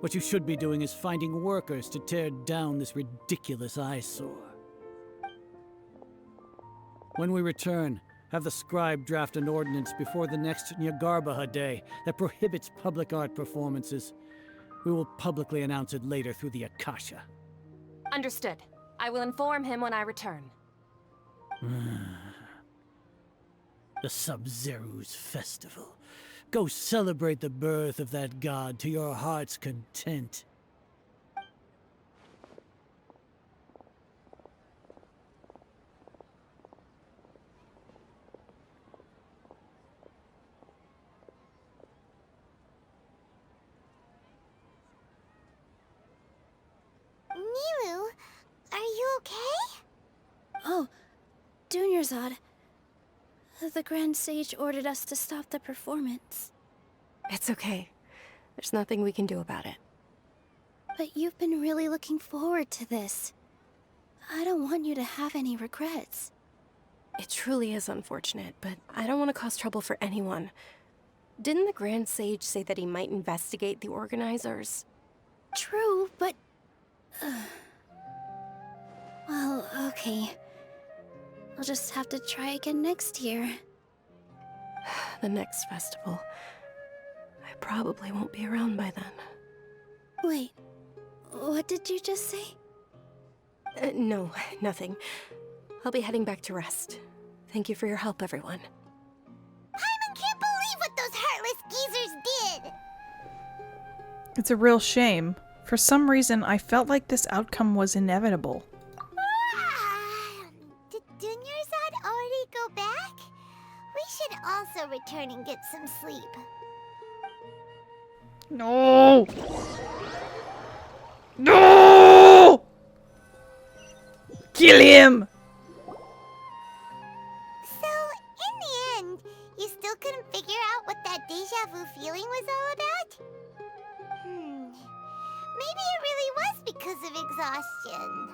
What you should be doing is finding workers to tear down this ridiculous eyesore. When we return, have the scribe draft an ordinance before the next Nilou Day that prohibits public art performances. We will publicly announce it later through the Akasha. Understood. I will inform him when I return. The Sabzeruz festival. Go celebrate the birth of that god to your heart's content. Nilou, are you okay? Oh, Dunyarzad. The Grand Sage ordered us to stop the performance. It's okay. There's nothing we can do about it. But you've been really looking forward to this. I don't want you to have any regrets. It truly is unfortunate, but I don't want to cause trouble for anyone. Didn't the Grand Sage say that he might investigate the organizers? True, but... Well, okay. I'll just have to try again next year. The next festival. I probably won't be around by then. Wait, what did you just say? No, nothing. I'll be heading back to rest. Thank you for your help, everyone. Paimon can't believe what those heartless geezers did! It's a real shame. For some reason, I felt like this outcome was inevitable. Did Dunyarzad already go back? We should also return and get some sleep. No! No! Kill him! So, in the end, you still couldn't figure out what that deja vu feeling was all about? Maybe it really was because of exhaustion.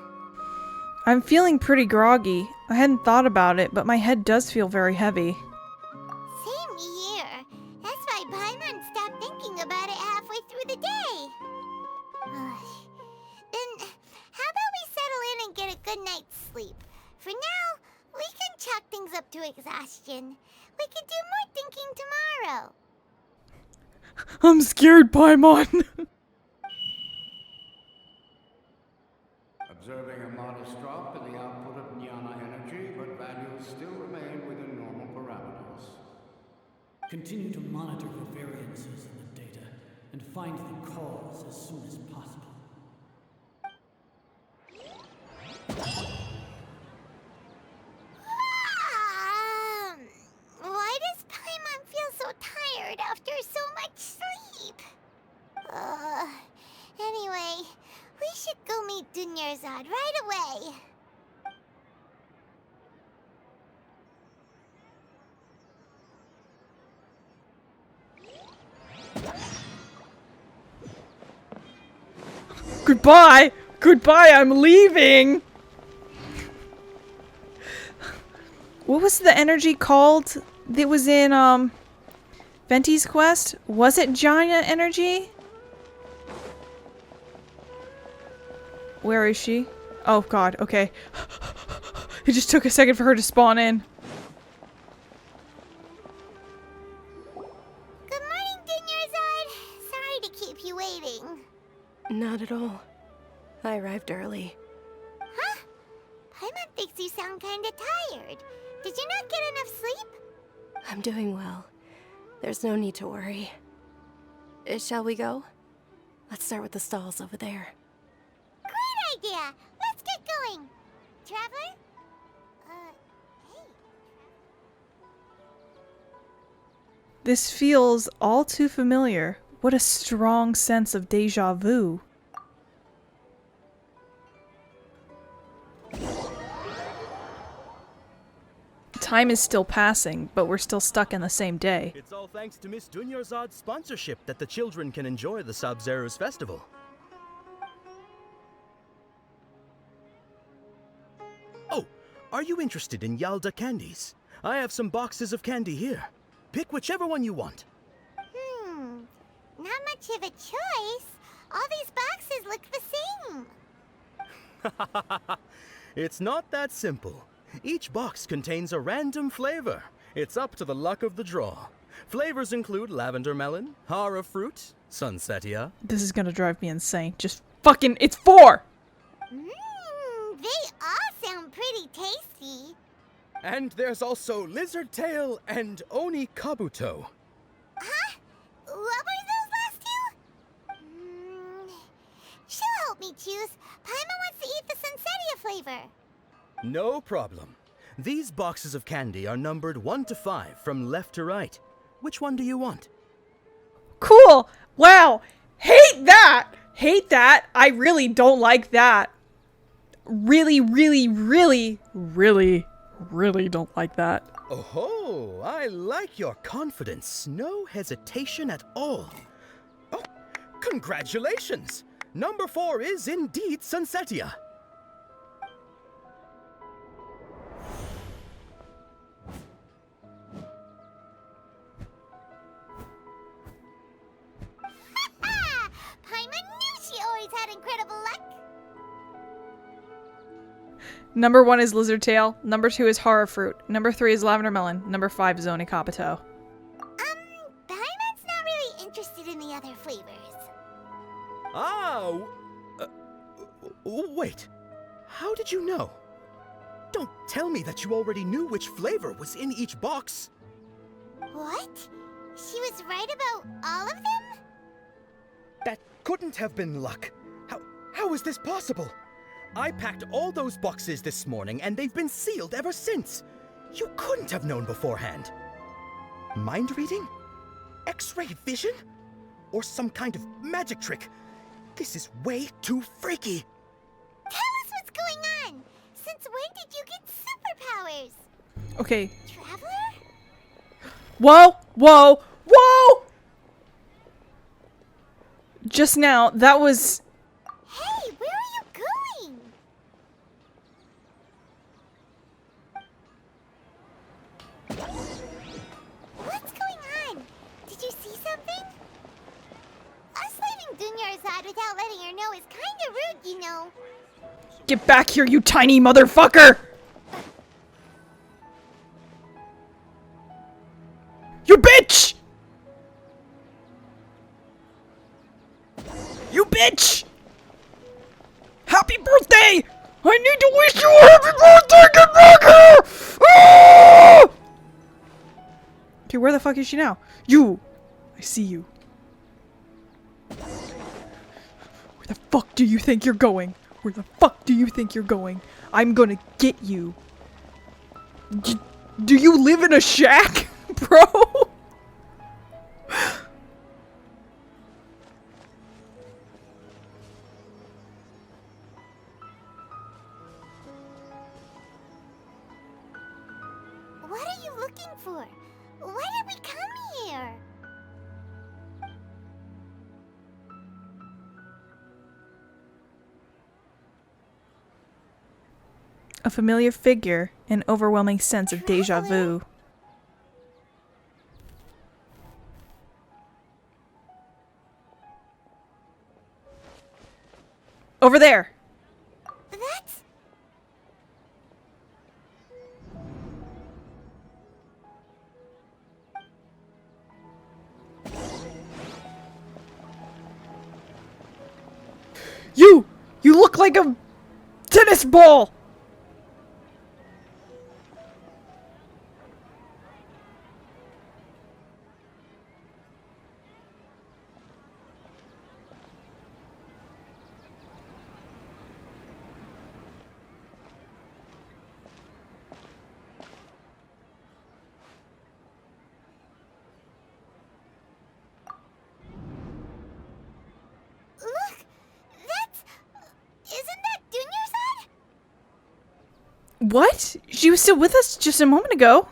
I'm feeling pretty groggy. I hadn't thought about it, but my head does feel very heavy. Same here. That's why Paimon stopped thinking about it halfway through the day. Then, how about we settle in and get a good night's sleep? For now, we can chalk things up to exhaustion. We could do more thinking tomorrow. I'm scared, Paimon. Observing a modest drop in the output of jnana energy, but values still remain within normal parameters. Continue to monitor for variances in the data and find the cause as soon as possible. Why does Paimon feel so tired after so much sleep? Anyway, we should go meet Dunyarzad right away. Goodbye! Goodbye, I'm leaving! What was the energy called that was in, Venti's quest? Was it Giant energy? Where is she? Oh god, okay. It just took a second for her to spawn in. Good morning, Dunyarzad. Sorry to keep you waiting. Not at all. I arrived early. Huh? Paimon thinks you sound kinda tired. Did you not get enough sleep? I'm doing well. There's no need to worry. Shall we go? Let's start with the stalls over there. Great idea! Let's get going! Traveler? Hey. This feels all too familiar. What a strong sense of deja vu. Time is still passing, but we're still stuck in the same day. It's all thanks to Miss Dunyarzad's sponsorship that the children can enjoy the Sabzeruz festival. Oh, are you interested in Yalda candies? I have some boxes of candy here. Pick whichever one you want. Not much of a choice. All these boxes look the same. It's not that simple. Each box contains a random flavor. It's up to the luck of the draw. Flavors include lavender melon, hara fruit, sunsetia. This is gonna drive me insane. Just fucking, it's 4! They all sound pretty tasty. And there's also lizard tail and oni kabuto. Huh? What were those last two? She'll help me choose. Paimon wants to eat the sunsetia flavor. No problem. These boxes of candy are numbered 1 to 5 from left to right. Which one do you want? Cool! Wow! Hate that! Hate that! I really don't like that. Really, really, really, really, really don't like that. Oh, I like your confidence. No hesitation at all. Oh, congratulations! Number 4 is indeed sunsetia. Paimon knew she always had incredible luck. Number 1 is lizard tail. Number 2 is hara fruit. Number 3 is lavender melon. Number 5 is oni kabuto. Paimon's not really interested in the other flavors. Ah, wait. How did you know? Don't tell me that you already knew which flavor was in each box. What? She was right about all of them? That couldn't have been luck. How is this possible? I packed all those boxes this morning and they've been sealed ever since. You couldn't have known beforehand. Mind reading? X-ray vision? Or some kind of magic trick? This is way too freaky. Tell us what's going on. Since when did you get superpowers? Okay. Traveler? Whoa! Whoa! Whoa! Just now, that was... Hey, where are you going? What's going on? Did you see something? Us leaving Dunyarzad without letting her know is kinda rude, you know. Get back here, you tiny motherfucker! You bitch! You bitch! Happy birthday! I need to wish you a happy birthday! Get back here! Ah! Okay, where the fuck is she now? You! I see you. Where the fuck do you think you're going? Where the fuck do you think you're going? I'm gonna get you. Do you live in a shack, bro? What are you looking for? Why did we come here? A familiar figure, an overwhelming sense of deja vu. Over there! You look like a tennis ball! Look! Isn't that Dunyarzad? What? She was still with us just a moment ago.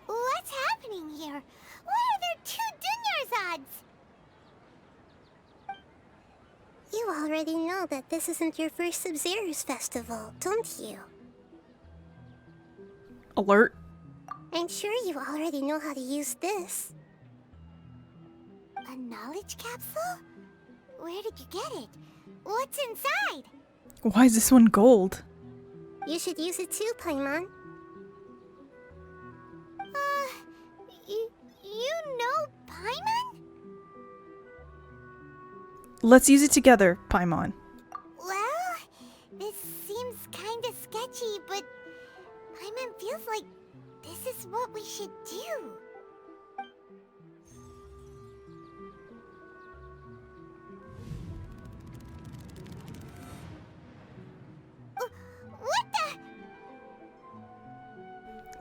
What's happening here? Why are there 2 Dunyarzads? You already know that this isn't your first Sabzeruz festival, don't you? Alert. I'm sure you already know how to use this. A knowledge capsule? Where did you get it? What's inside? Why is this one gold? You should use it too, Paimon. You know Paimon? Let's use it together, Paimon. Well, this seems kinda sketchy, but Paimon feels like this is what we should do. What the?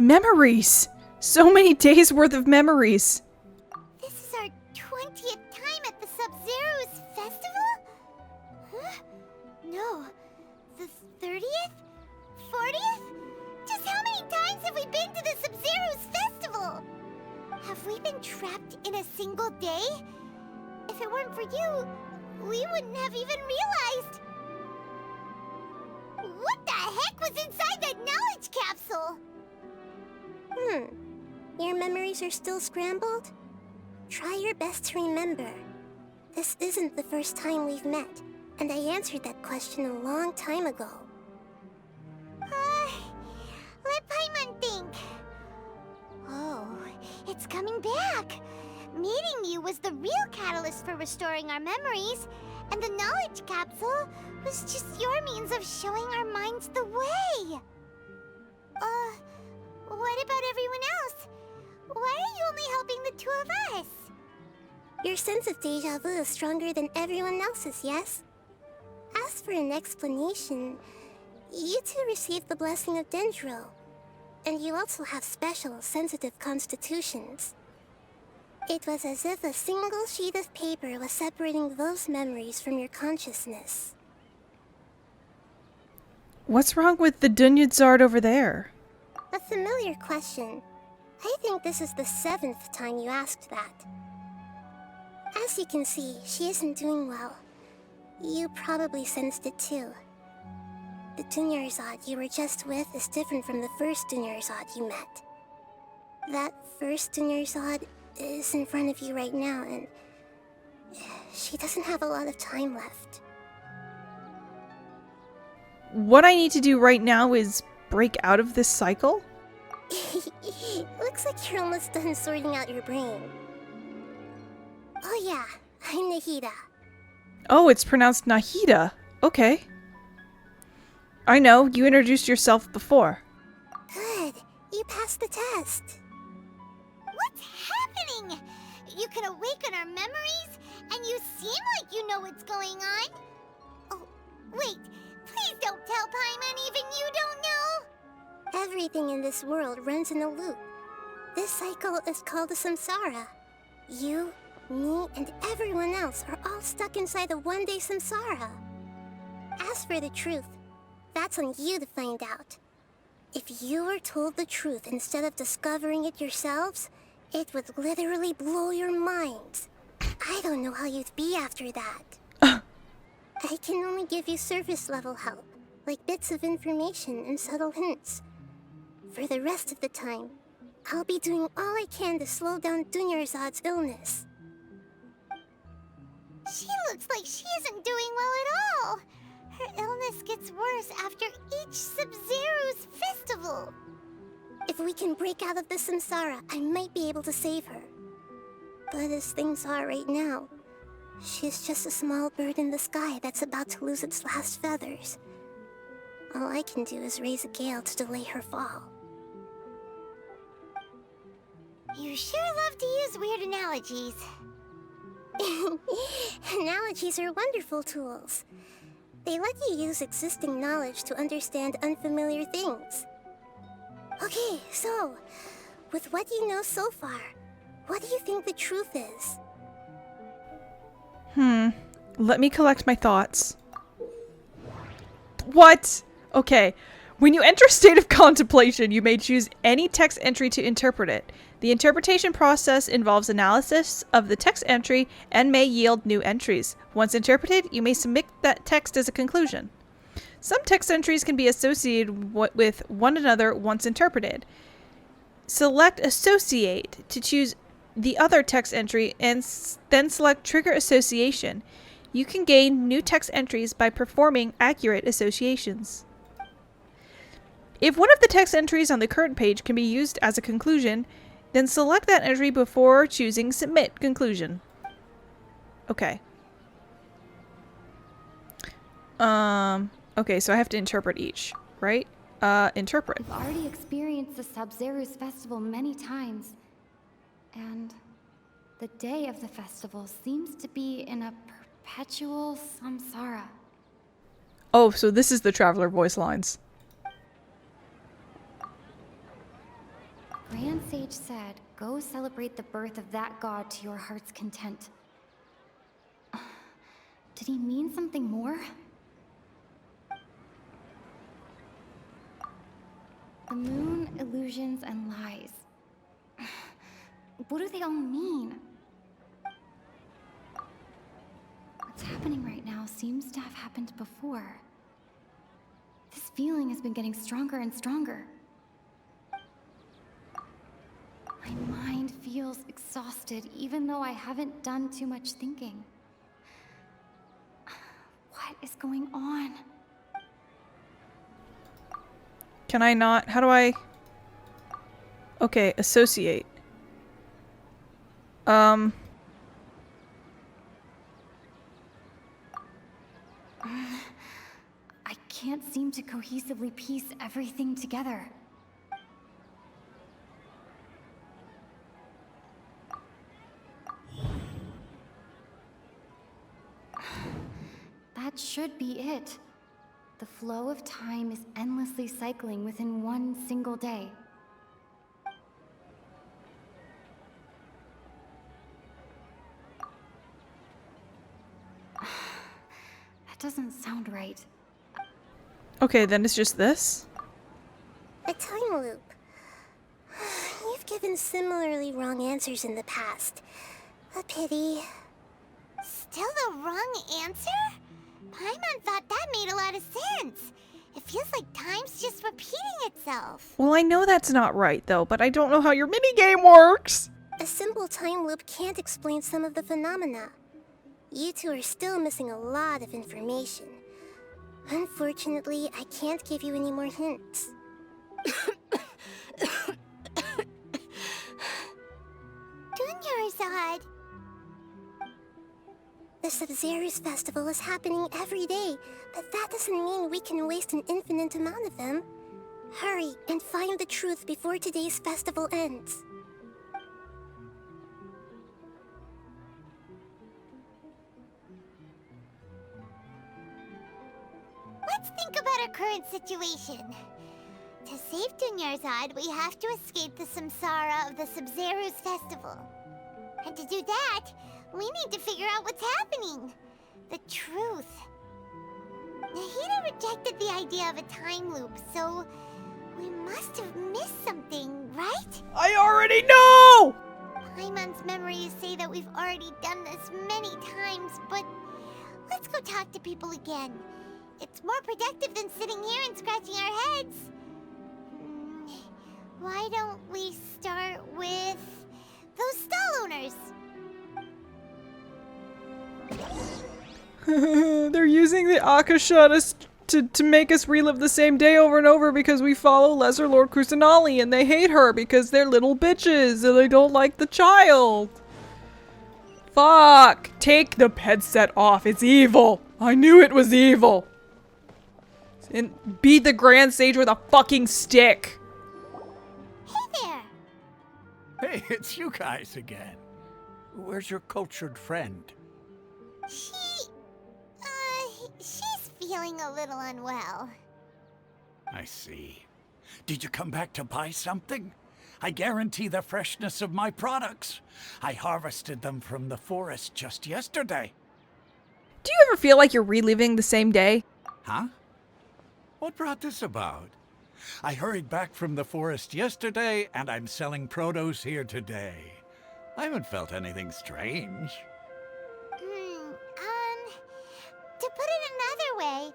Memories! So many days worth of memories. This is our 20th time at the Sabzeruz festival? Huh? No. The 30th? 40th? Just how many times have we been to the Sabzeruz festival? Have we been trapped in a single day? If it weren't for you, we wouldn't have even realized. What the heck was inside that knowledge capsule? Your memories are still scrambled? Try your best to remember. This isn't the first time we've met, and I answered that question a long time ago. Let Paimon think. Oh, it's coming back. Meeting you was the real catalyst for restoring our memories, and the knowledge capsule was just your means of showing our minds the way. What about everyone else? Why are you only helping the 2 of us? Your sense of deja vu is stronger than everyone else's, yes? As for an explanation, you 2 received the blessing of Dendro, and you also have special, sensitive constitutions. It was as if a single sheet of paper was separating those memories from your consciousness. What's wrong with the Dunyarzad over there? A familiar question. I think this is the 7th time you asked that. As you can see, she isn't doing well. You probably sensed it too. The Dunyarzad you were just with is different from the first Dunyarzad you met. That first Dunyarzad is in front of you right now, and she doesn't have a lot of time left. What I need to do right now is break out of this cycle? Looks like you're almost done sorting out your brain. Oh yeah, I'm Nahida. Oh, it's pronounced Nahida. Okay. I know, you introduced yourself before. Good, you passed the test. What's happening? You can awaken our memories, and you seem like you know what's going on. Oh, wait, please don't tell Paimon even you don't know. Everything in this world runs in a loop. This cycle is called a samsara. You, me, and everyone else are all stuck inside a one-day samsara. As for the truth, that's on you to find out. If you were told the truth instead of discovering it yourselves, it would literally blow your minds. I don't know how you'd be after that. I can only give you surface-level help, like bits of information and subtle hints. For the rest of the time, I'll be doing all I can to slow down Dunyarzad's illness. She looks like she isn't doing well at all. Her illness gets worse after each Sabzeruz festival. If we can break out of the samsara, I might be able to save her. But as things are right now, She's just a small bird in the sky that's about to lose its last feathers. All I can do is raise a gale to delay her fall. You sure love to use weird analogies. Analogies are wonderful tools. They let you use existing knowledge to understand unfamiliar things. Okay, so, with what you know so far, what do you think the truth is? Let me collect my thoughts. What? Okay. When you enter a state of contemplation, you may choose any text entry to interpret it. The interpretation process involves analysis of the text entry and may yield new entries. Once interpreted, you may submit that text as a conclusion. Some text entries can be associated with one another once interpreted. Select Associate to choose the other text entry and then select Trigger Association. You can gain new text entries by performing accurate associations. If one of the text entries on the current page can be used as a conclusion, then select that entry before choosing Submit Conclusion. Okay. Okay, so I have to interpret each, right? Interpret. I've already experienced the Sabzeruz festival many times, and the day of the festival seems to be in a perpetual samsara. Oh, so this is the Traveler voice lines. Grand Sage said, go celebrate the birth of that god to your heart's content. Did he mean something more? The moon, illusions, and lies. What do they all mean? What's happening right now seems to have happened before. This feeling has been getting stronger and stronger. My mind feels exhausted, even though I haven't done too much thinking. What is going on? Can I not? How do I... Okay, associate. I can't seem to cohesively piece everything together. That should be it. The flow of time is endlessly cycling within one single day. That doesn't sound right. Okay, then it's just this? A time loop. You've given similarly wrong answers in the past. A pity. Still the wrong answer? Paimon thought that made a lot of sense. It feels like time's just repeating itself. Well, I know that's not right, though, but I don't know how your minigame works! A simple time loop can't explain some of the phenomena. You two are still missing a lot of information. Unfortunately, I can't give you any more hints. Dunyarzad. The Sabzeruz festival is happening every day, but that doesn't mean we can waste an infinite amount of them. Hurry and find the truth before today's festival ends. Let's think about our current situation. To save Dunyarzad, we have to escape the samsara of the Sabzeruz festival. And to do that, we need to figure out what's happening. The truth. Nahida rejected the idea of a time loop, so we must have missed something, right? I already know! Paimon's memories say that we've already done this many times, but let's go talk to people again. It's more productive than sitting here and scratching our heads. Why don't we start with those stall owners? They're using the Akasha to make us relive the same day over and over because we follow Lesser Lord Kusanali and they hate her because they're little bitches and they don't like the child. Fuck! Take the headset off. It's evil. I knew it was evil. And beat the Grand Sage with a fucking stick. Hey there. Hey, it's you guys again. Where's your cultured friend? She's feeling a little unwell. I see. Did you come back to buy something? I guarantee the freshness of my products. I harvested them from the forest just yesterday. Do you ever feel like you're reliving the same day? Huh? What brought this about? I hurried back from the forest yesterday, and I'm selling produce here today. I haven't felt anything strange. To put it another way,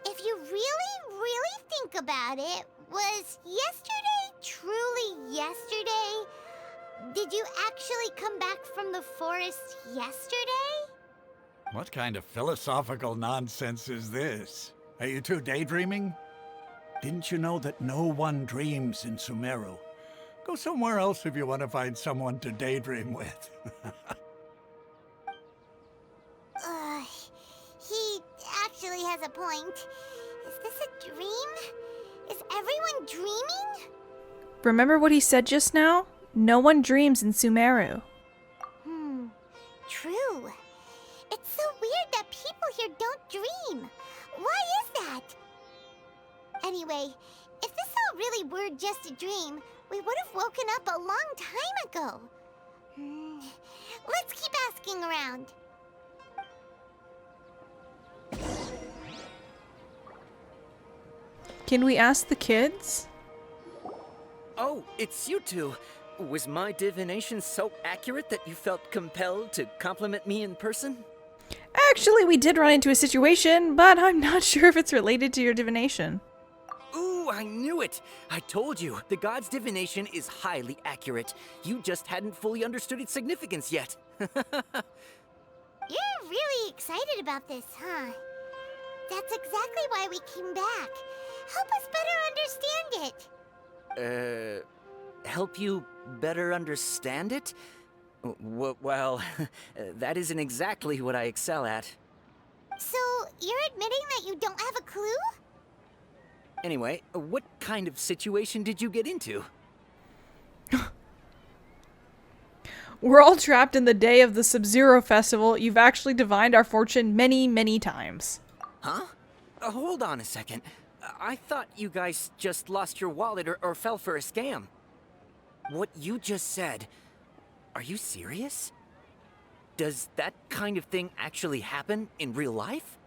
if you really think about it, was yesterday truly yesterday? Did you actually come back from the forest yesterday? What kind of philosophical nonsense is this? Are you two daydreaming? Didn't you know that no one dreams in Sumeru? Go somewhere else if you want to find someone to daydream with. He actually has a point. Is this a dream? Is everyone dreaming? Remember what he said just now? No one dreams in Sumeru. True. It's so weird that people here don't dream. Why is that? Anyway, if this all really were just a dream, we would have woken up a long time ago. Let's keep asking around. Can we ask the kids? Oh, it's you two. Was my divination so accurate that you felt compelled to compliment me in person? Actually, we did run into a situation, but I'm not sure if it's related to your divination. Ooh, I knew it! I told you, the god's divination is highly accurate. You just hadn't fully understood its significance yet. You're really excited about this, huh? That's exactly why we came back. Help us better understand it. Help you better understand it? Well, that isn't exactly what I excel at. So, you're admitting that you don't have a clue? Anyway, what kind of situation did you get into? We're all trapped in the day of the Sabzeruz festival. You've actually divined our fortune many, many times. Huh? Hold on a second. I thought you guys just lost your wallet or fell for a scam. What you just said, are you serious? Does that kind of thing actually happen in real life?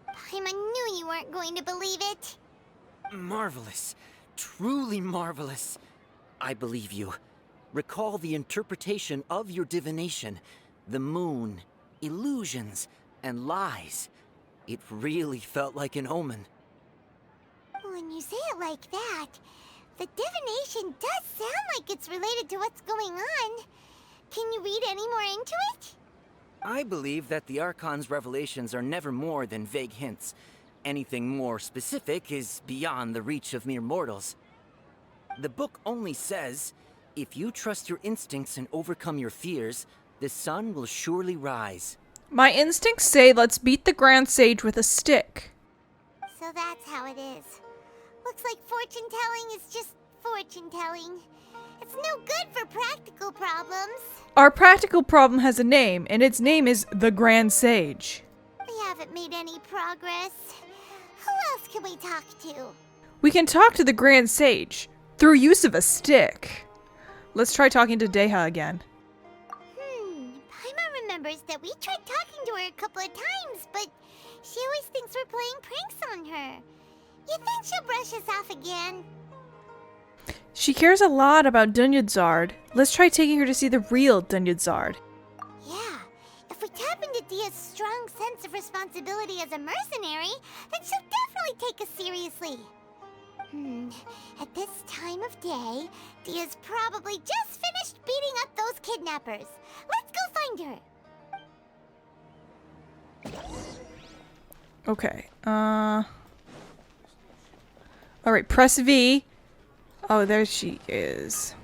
Paimon knew you weren't going to believe it. Marvelous. Truly marvelous. I believe you. Recall the interpretation of your divination. The moon, illusions, and lies. It really felt like an omen. When you say it like that, the divination does sound like it's related to what's going on. Can you read any more into it? I believe that the Archon's revelations are never more than vague hints. Anything more specific is beyond the reach of mere mortals. The book only says, if you trust your instincts and overcome your fears, the sun will surely rise. My instincts say let's beat the Grand Sage with a stick. So that's how it is. Looks like fortune-telling is just fortune-telling. It's no good for practical problems. Our practical problem has a name, and its name is the Grand Sage. We haven't made any progress. Who else can we talk to? We can talk to the Grand Sage through use of a stick. Let's try talking to Deha again. Paimon remembers that we tried talking to her a couple of times, but she always thinks we're playing pranks on her. You think she'll brush us off again? She cares a lot about Dunyarzad. Let's try taking her to see the real Dunyarzad. Yeah, if we tap into Dia's strong sense of responsibility as a mercenary, then she'll definitely take us seriously. At this time of day, Dia's probably just finished beating up those kidnappers. Let's go find her. Okay, Alright, press V. Oh, there she is.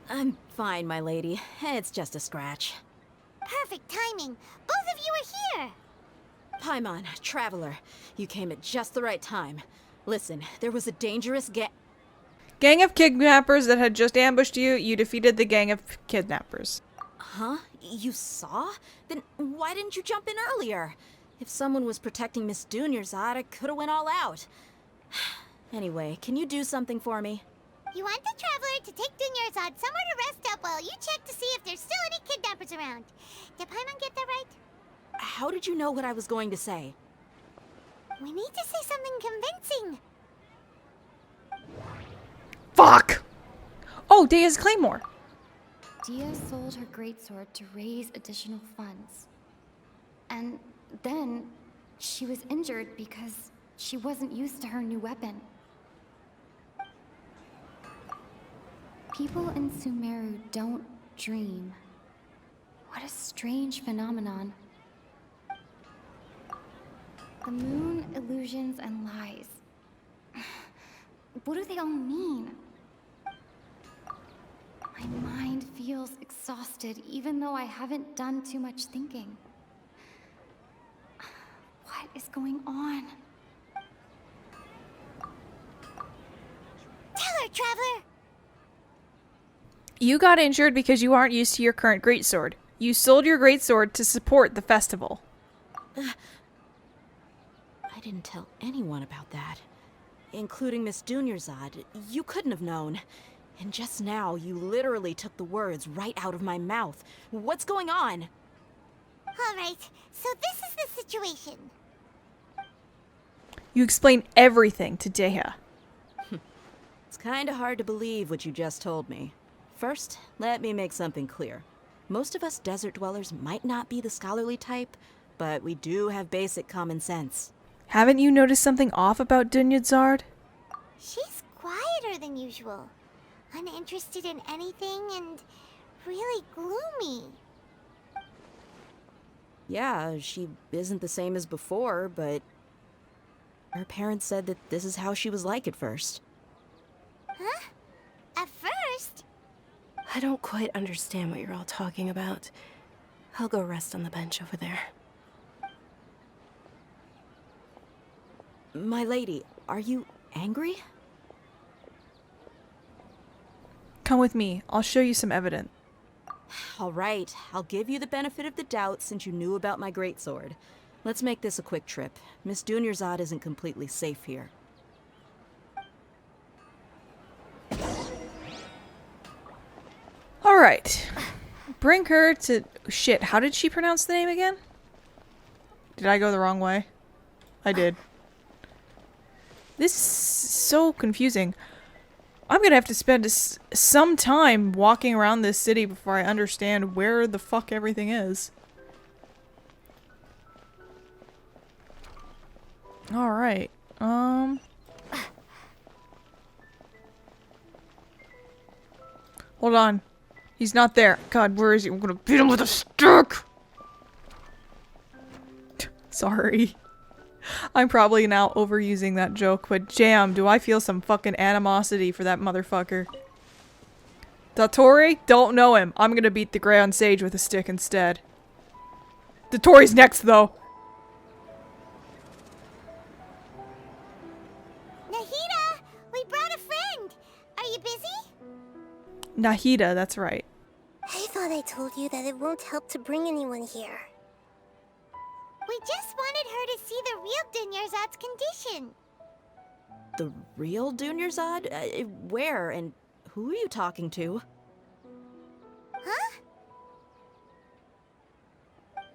I'm fine, my lady. It's just a scratch. Perfect timing. Both of you are here. Paimon, Traveler, you came at just the right time. Listen, there was a dangerous Gang of kidnappers that had just ambushed you. You defeated the gang of kidnappers. Huh? You saw? Then why didn't you jump in earlier? If someone was protecting Miss Dunyarzad, I could have went all out. Anyway, can you do something for me? You want the Traveler to take Dunyarzad somewhere to rest up while you check to see if there's still any kidnappers around. Did Paimon get that right? How did you know what I was going to say? We need to say something convincing. Fuck! Oh, Dea's Claymore. Dia sold her greatsword to raise additional funds. And then she was injured because she wasn't used to her new weapon. People in Sumeru don't dream. What a strange phenomenon. The moon, illusions, and lies. What do they all mean? My mind feels exhausted, even though I haven't done too much thinking. What is going on? Tell her, Traveler! You got injured because you aren't used to your current greatsword. You sold your greatsword to support the festival. I didn't tell anyone about that. Including Miss Dunyarzad. You couldn't have known. And just now, you literally took the words right out of my mouth. What's going on? Alright, so this is the situation. You explain everything to Dea. It's kinda hard to believe what you just told me. First, let me make something clear. Most of us desert dwellers might not be the scholarly type, but we do have basic common sense. Haven't you noticed something off about Dunyarzad? She's quieter than usual. Uninterested in anything and really gloomy. Yeah, she isn't the same as before, but her parents said that this is how she was like at first. Huh? At first? I don't quite understand what you're all talking about. I'll go rest on the bench over there. My lady, are you angry? Come with me. I'll show you some evidence. All right, I'll give you the benefit of the doubt since you knew about my greatsword. Let's make this a quick trip. Miss Dunyarzad isn't completely safe here. Alright. Bring her to... Shit, how did she pronounce the name again? Did I go the wrong way? I did. This is so confusing. I'm gonna have to spend some time walking around this city before I understand where the fuck everything is. Alright. Hold on. He's not there. God, where is he? I'm gonna beat him with a stick! Sorry. I'm probably now overusing that joke, but damn, do I feel some fucking animosity for that motherfucker. Dotori? Don't know him. I'm gonna beat the Grand Sage with a stick instead. Dotori's next, though. Nahida! We brought a friend! Are you busy? Nahida, that's right. I thought I told you that it won't help to bring anyone here. We just wanted her to see the real Dunyarzad's condition. The real Dunyarzad? Where and who are you talking to? Huh?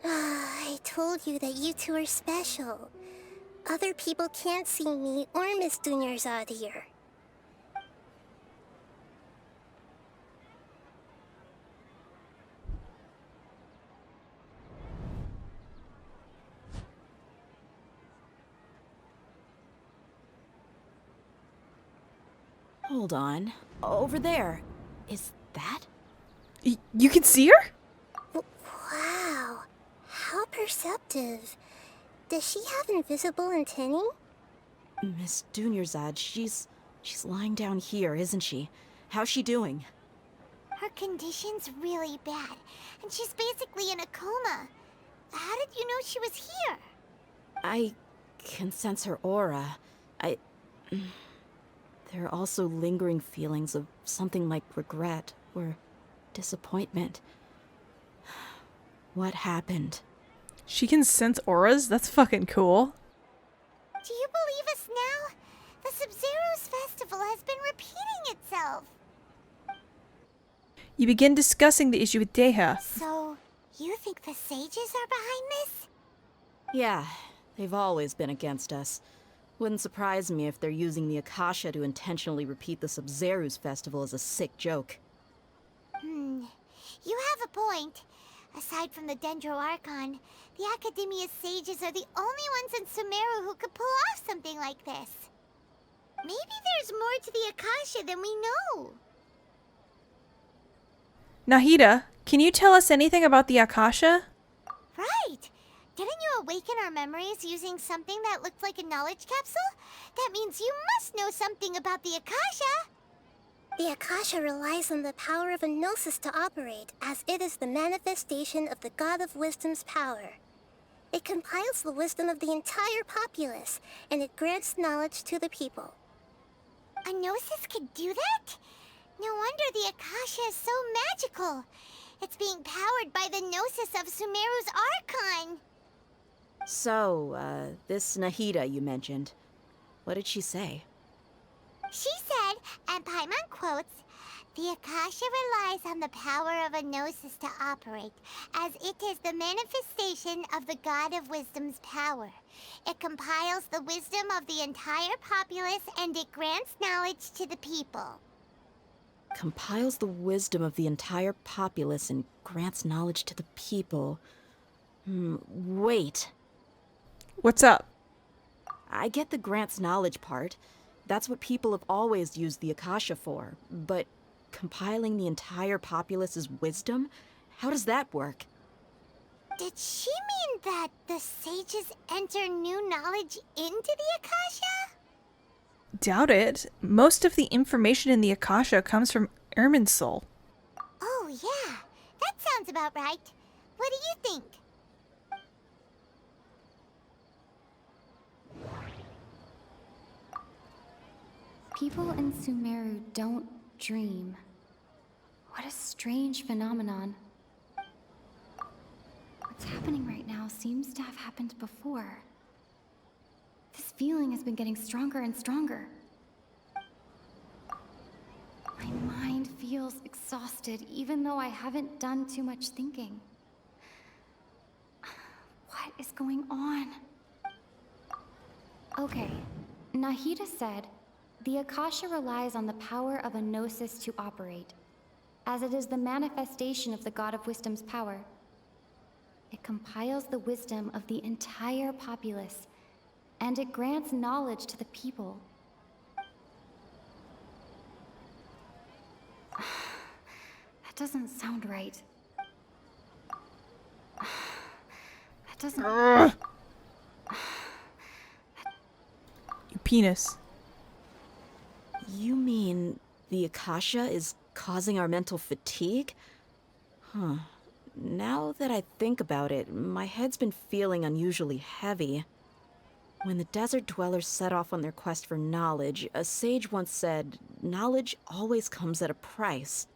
I told you that you two are special. Other people can't see me or Miss Dunyarzad here. Hold on. Over there. Is that? You can see her? Wow. How perceptive. Does she have invisible antennae? Miss Dunyarzad, she's lying down here, isn't she? How's she doing? Her condition's really bad, and she's basically in a coma. How did you know she was here? I can sense her aura. There are also lingering feelings of something like regret or disappointment. What happened? She can sense auras? That's fucking cool. Do you believe us now? The Sabzeruz festival has been repeating itself. You begin discussing the issue with Deha. So, you think the sages are behind this? Yeah, they've always been against us. Wouldn't surprise me if they're using the Akasha to intentionally repeat the Sabzeruz festival as a sick joke. You have a point. Aside from the Dendro Archon, the Academia's sages are the only ones in Sumeru who could pull off something like this. Maybe there's more to the Akasha than we know. Nahida, can you tell us anything about the Akasha? Right! Didn't you awaken our memories using something that looked like a knowledge capsule? That means you must know something about the Akasha! The Akasha relies on the power of a gnosis to operate, as it is the manifestation of the God of Wisdom's power. It compiles the wisdom of the entire populace, and it grants knowledge to the people. A gnosis could do that? No wonder the Akasha is so magical. It's being powered by the gnosis of Sumeru's Archon. So, this Nahida you mentioned, what did she say? She said, and Paimon quotes, "The Akasha relies on the power of a gnosis to operate, as it is the manifestation of the God of Wisdom's power. It compiles the wisdom of the entire populace, and it grants knowledge to the people." Compiles the wisdom of the entire populace and grants knowledge to the people. Wait. What's up? I get the grants knowledge part. That's what people have always used the Akasha for. But compiling the entire populace's wisdom? How does that work? Did she mean that the sages enter new knowledge into the Akasha? Doubt it. Most of the information in the Akasha comes from Irminsul. Oh, yeah. That sounds about right. What do you think? People in Sumeru don't dream. What a strange phenomenon. What's happening right now seems to have happened before. This feeling has been getting stronger and stronger. My mind feels exhausted, even though I haven't done too much thinking. What is going on? Okay, Nahida said, the Akasha relies on the power of a gnosis to operate, as it is the manifestation of the God of Wisdom's power. It compiles the wisdom of the entire populace, and it grants knowledge to the people. That doesn't sound right. That doesn't... You penis. You mean the Akasha is causing our mental fatigue? Huh. Now that I think about it, my head's been feeling unusually heavy. When the desert dwellers set off on their quest for knowledge, a sage once said, knowledge always comes at a price.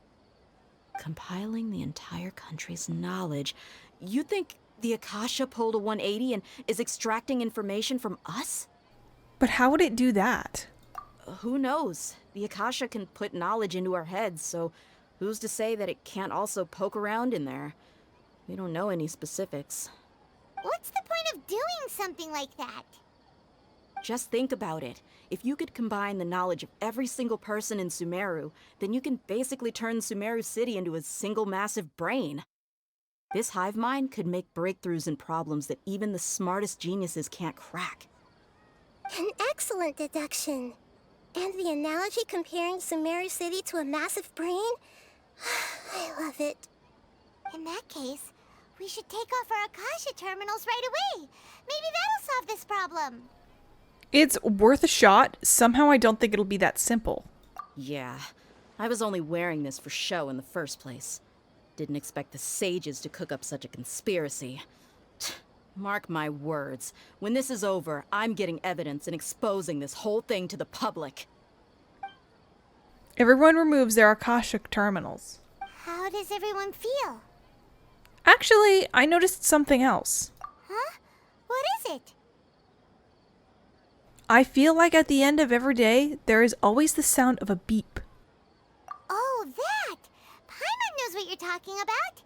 Compiling the entire country's knowledge. You think the Akasha pulled a 180 and is extracting information from us? But how would it do that? Who knows? The Akasha can put knowledge into our heads, so who's to say that it can't also poke around in there? We don't know any specifics. What's the point of doing something like that? Just think about it. If you could combine the knowledge of every single person in Sumeru, then you can basically turn Sumeru City into a single massive brain. This hive mind could make breakthroughs in problems that even the smartest geniuses can't crack. An excellent deduction. And the analogy comparing Sumeru City to a massive brain? I love it. In that case, we should take off our Akasha terminals right away. Maybe that'll solve this problem. It's worth a shot. Somehow I don't think it'll be that simple. Yeah. I was only wearing this for show in the first place. Didn't expect the sages to cook up such a conspiracy. Mark my words. When this is over, I'm getting evidence and exposing this whole thing to the public. Everyone removes their Akashic terminals. How does everyone feel? Actually, I noticed something else. Huh? What is it? I feel like at the end of every day, there is always the sound of a beep. Oh, that! Paimon knows what you're talking about.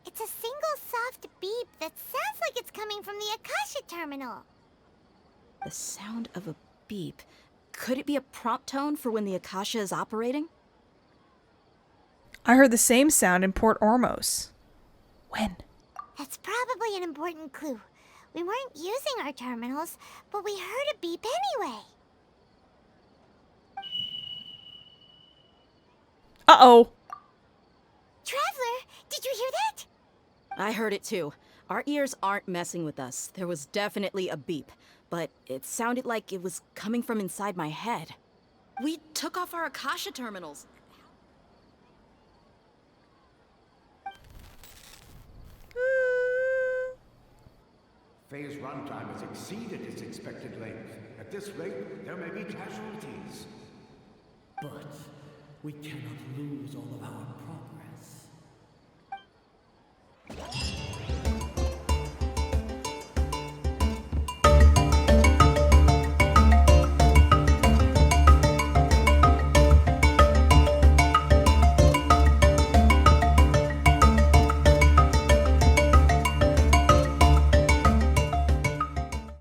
It's a single soft beep that sounds like it's coming from the Akasha terminal. The sound of a beep. Could it be a prompt tone for when the Akasha is operating? I heard the same sound in Port Ormos. When? That's probably an important clue. We weren't using our terminals, but we heard a beep anyway. Uh-oh. Traveler, did you hear that? I heard it too. Our ears aren't messing with us. There was definitely a beep, but it sounded like it was coming from inside my head. We took off our Akasha terminals. Phase runtime has exceeded its expected length. At this rate, there may be casualties. But we cannot lose all of our